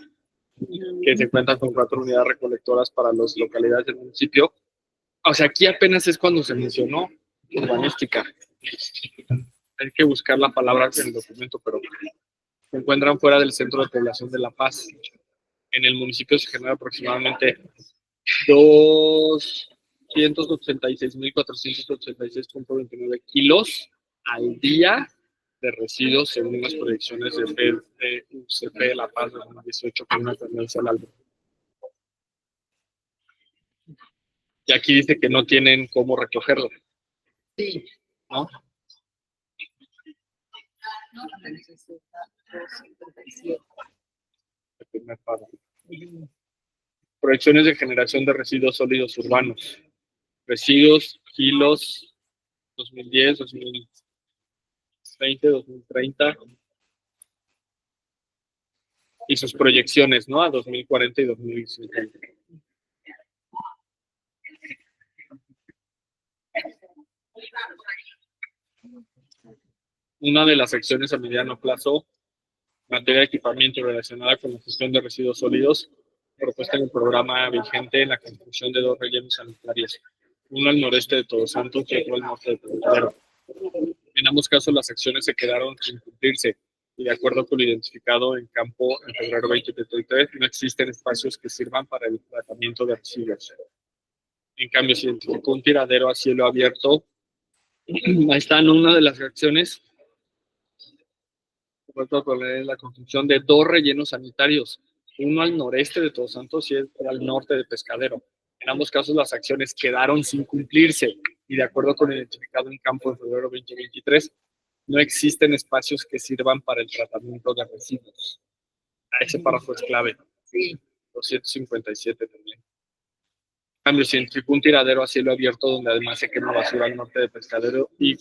que se cuentan con 4 unidades recolectoras para las localidades del municipio. O sea, aquí apenas es cuando se mencionó Urbanística. Hay que buscar la palabra en el documento, pero se encuentran fuera del centro de población de La Paz. En el municipio se genera aproximadamente 286.486.29 kilos al día de residuos, según las proyecciones de UCP de La Paz de 2018, con una tendencia al alza. Y aquí dice que no tienen cómo recogerlo. Sí. ¿No? El primer párrafo. Proyecciones de generación de residuos sólidos urbanos. Residuos, kilos, 2010, 2020, 2030. Y sus proyecciones, ¿no? A 2040 y 2050. Una de las acciones a mediano plazo, materia de equipamiento relacionada con la gestión de residuos sólidos, propuesta en el programa vigente en la construcción de 2 rellenos sanitarios, uno al noreste de Todos Santos y otro al norte de Pescadero. En ambos casos las acciones se quedaron sin cumplirse y de acuerdo con lo identificado en campo en febrero 2023, no existen espacios que sirvan para el tratamiento de residuos. En cambio, se identificó un tiradero a cielo abierto. Ahí está una de las acciones, la construcción de 2 rellenos sanitarios, uno al noreste de Todos Santos y otro al norte de Pescadero. En ambos casos las acciones quedaron sin cumplirse y de acuerdo con el identificado en campo en febrero 2023, no existen espacios que sirvan para el tratamiento de residuos. Ese párrafo es clave. Sí. 257 también. En cambio, se identificó un tiradero a cielo abierto donde además se quema basura al norte de Pescadero y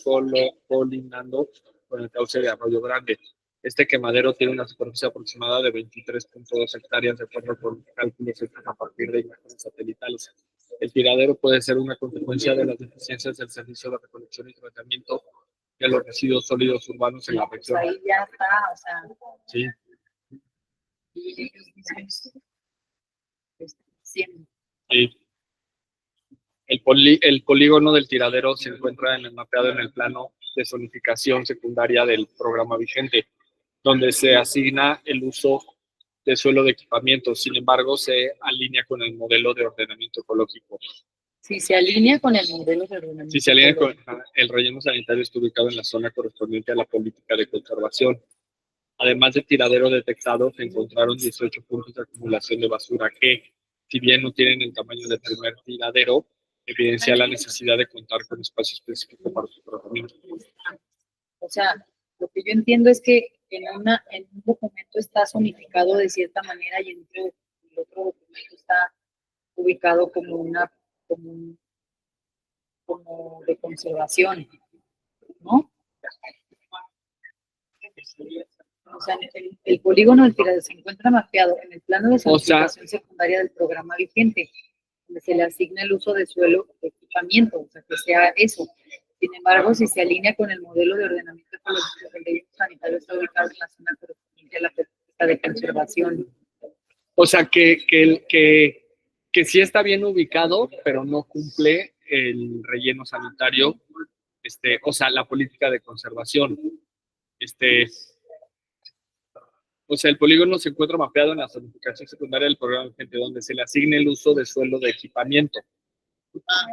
colindando con el cauce de Arroyo Grande. Este quemadero tiene una superficie aproximada de 23.2 hectáreas de acuerdo con cálculos hechos a partir de imágenes satelitales. El tiradero puede ser una consecuencia de las deficiencias del servicio de recolección y tratamiento de los residuos sólidos urbanos en la Pues región. ahí ya está, o sea, Sí, y ellos dicen, siempre. sí. El polígono del tiradero se encuentra en el mapeado en el plano de zonificación secundaria del programa vigente, donde se asigna el uso de suelo de equipamiento. Sin embargo, se alinea con el modelo de ordenamiento ecológico. Si se alinea con el modelo de ordenamiento. Si se alinea con el relleno sanitario, está ubicado en la zona correspondiente a la política de conservación. Además de tiradero detectado, se encontraron 18 puntos de acumulación de basura que, si bien no tienen el tamaño del primer tiradero, evidencia la necesidad de contar con espacio específico para su tratamiento. O sea, lo que yo entiendo es que en un documento está zonificado de cierta manera y en el otro documento está ubicado como de conservación, ¿no? O sea, el polígono del tiradero se encuentra mapeado en el plano de zonificación secundaria del programa vigente, donde se le asigna el uso de suelo de equipamiento, o sea, que sea eso. Sin embargo, si se alinea con el modelo de ordenamiento ecológico del relleno sanitario, está ubicado en la zona correspondiente a la política de conservación. O sea, que sí está bien ubicado, pero no cumple el relleno sanitario, o sea, la política de conservación. O sea, el polígono se encuentra mapeado en la zonificación secundaria del programa vigente, donde se le asigna el uso de suelo de equipamiento.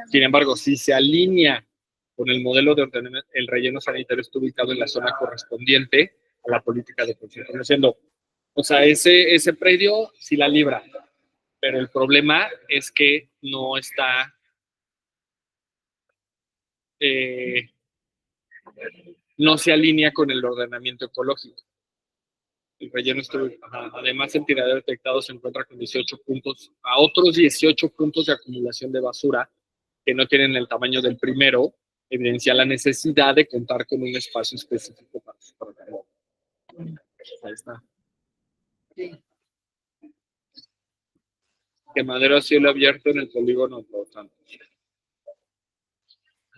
Sin embargo, si se alinea con el modelo de ordenamiento, el relleno sanitario está ubicado en la zona correspondiente a la política de conservación. O sea, ese predio sí la libra, pero el problema es que no está, no se alinea con el ordenamiento ecológico. El relleno además, el tiradero detectado se encuentra con 18 puntos, a otros 18 puntos de acumulación de basura que no tienen el tamaño del primero, evidencia la necesidad de contar con un espacio específico para su tratamiento. Ahí está. Sí. Quemadero a cielo abierto en el polígono de Todos Santos.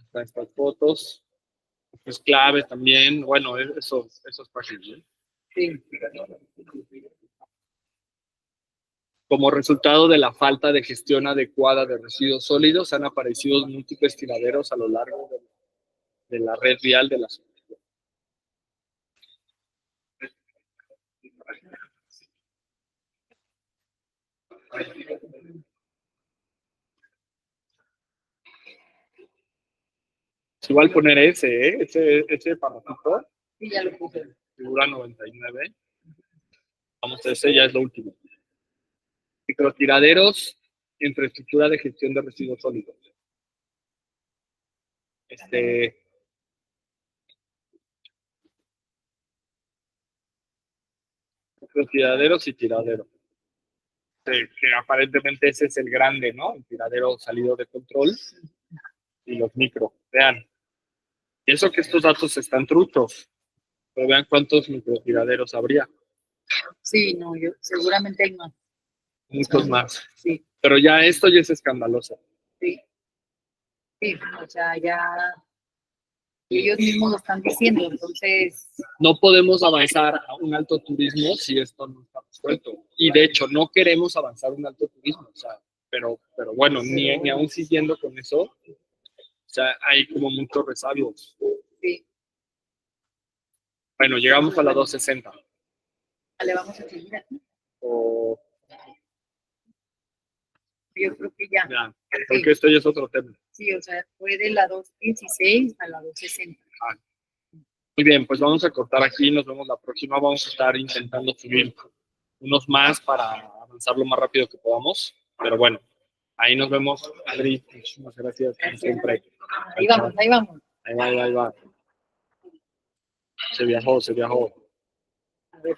Están estas fotos. Es clave también. Bueno, esos páginas, ¿no? Sí. Como resultado de la falta de gestión adecuada de residuos sólidos, han aparecido múltiples tiraderos a lo largo de la red vial de la ciudad. Igual poner ese párrafo. Sí, ya lo puse. Figura 99. Vamos, ese ya es lo último. Microtiraderos, infraestructura de gestión de residuos sólidos. Microtiraderos y tiraderos. Que aparentemente ese es el grande, ¿no? El tiradero salido de control y los micro. Vean. Pienso que estos datos están truchos, pero vean cuántos microtiraderos habría. Sí, no, seguramente hay más. Muchos más. Sí. Pero ya esto ya es escandaloso. Sí. Sí, o sea, ya Ellos mismos lo están diciendo, entonces, No podemos avanzar a un alto turismo si esto no está resuelto. Y de hecho, no queremos avanzar a un alto turismo, o sea, pero bueno, ni aún siguiendo con eso, o sea, hay como muchos resabios. sí, Bueno, llegamos a la 260. le vamos a seguir aquí. O Yo creo que ya, ya, porque esto ya es otro tema. sí, o sea, fue de la 216 a la 260. Muy bien, pues vamos a cortar aquí, nos vemos la próxima. Vamos a estar intentando subir unos más para avanzar lo más rápido que podamos. Pero bueno, ahí nos vemos. Adri, muchísimas gracias, como siempre. Ahí vamos, ahí vamos. Ahí va. Se viajó. A ver,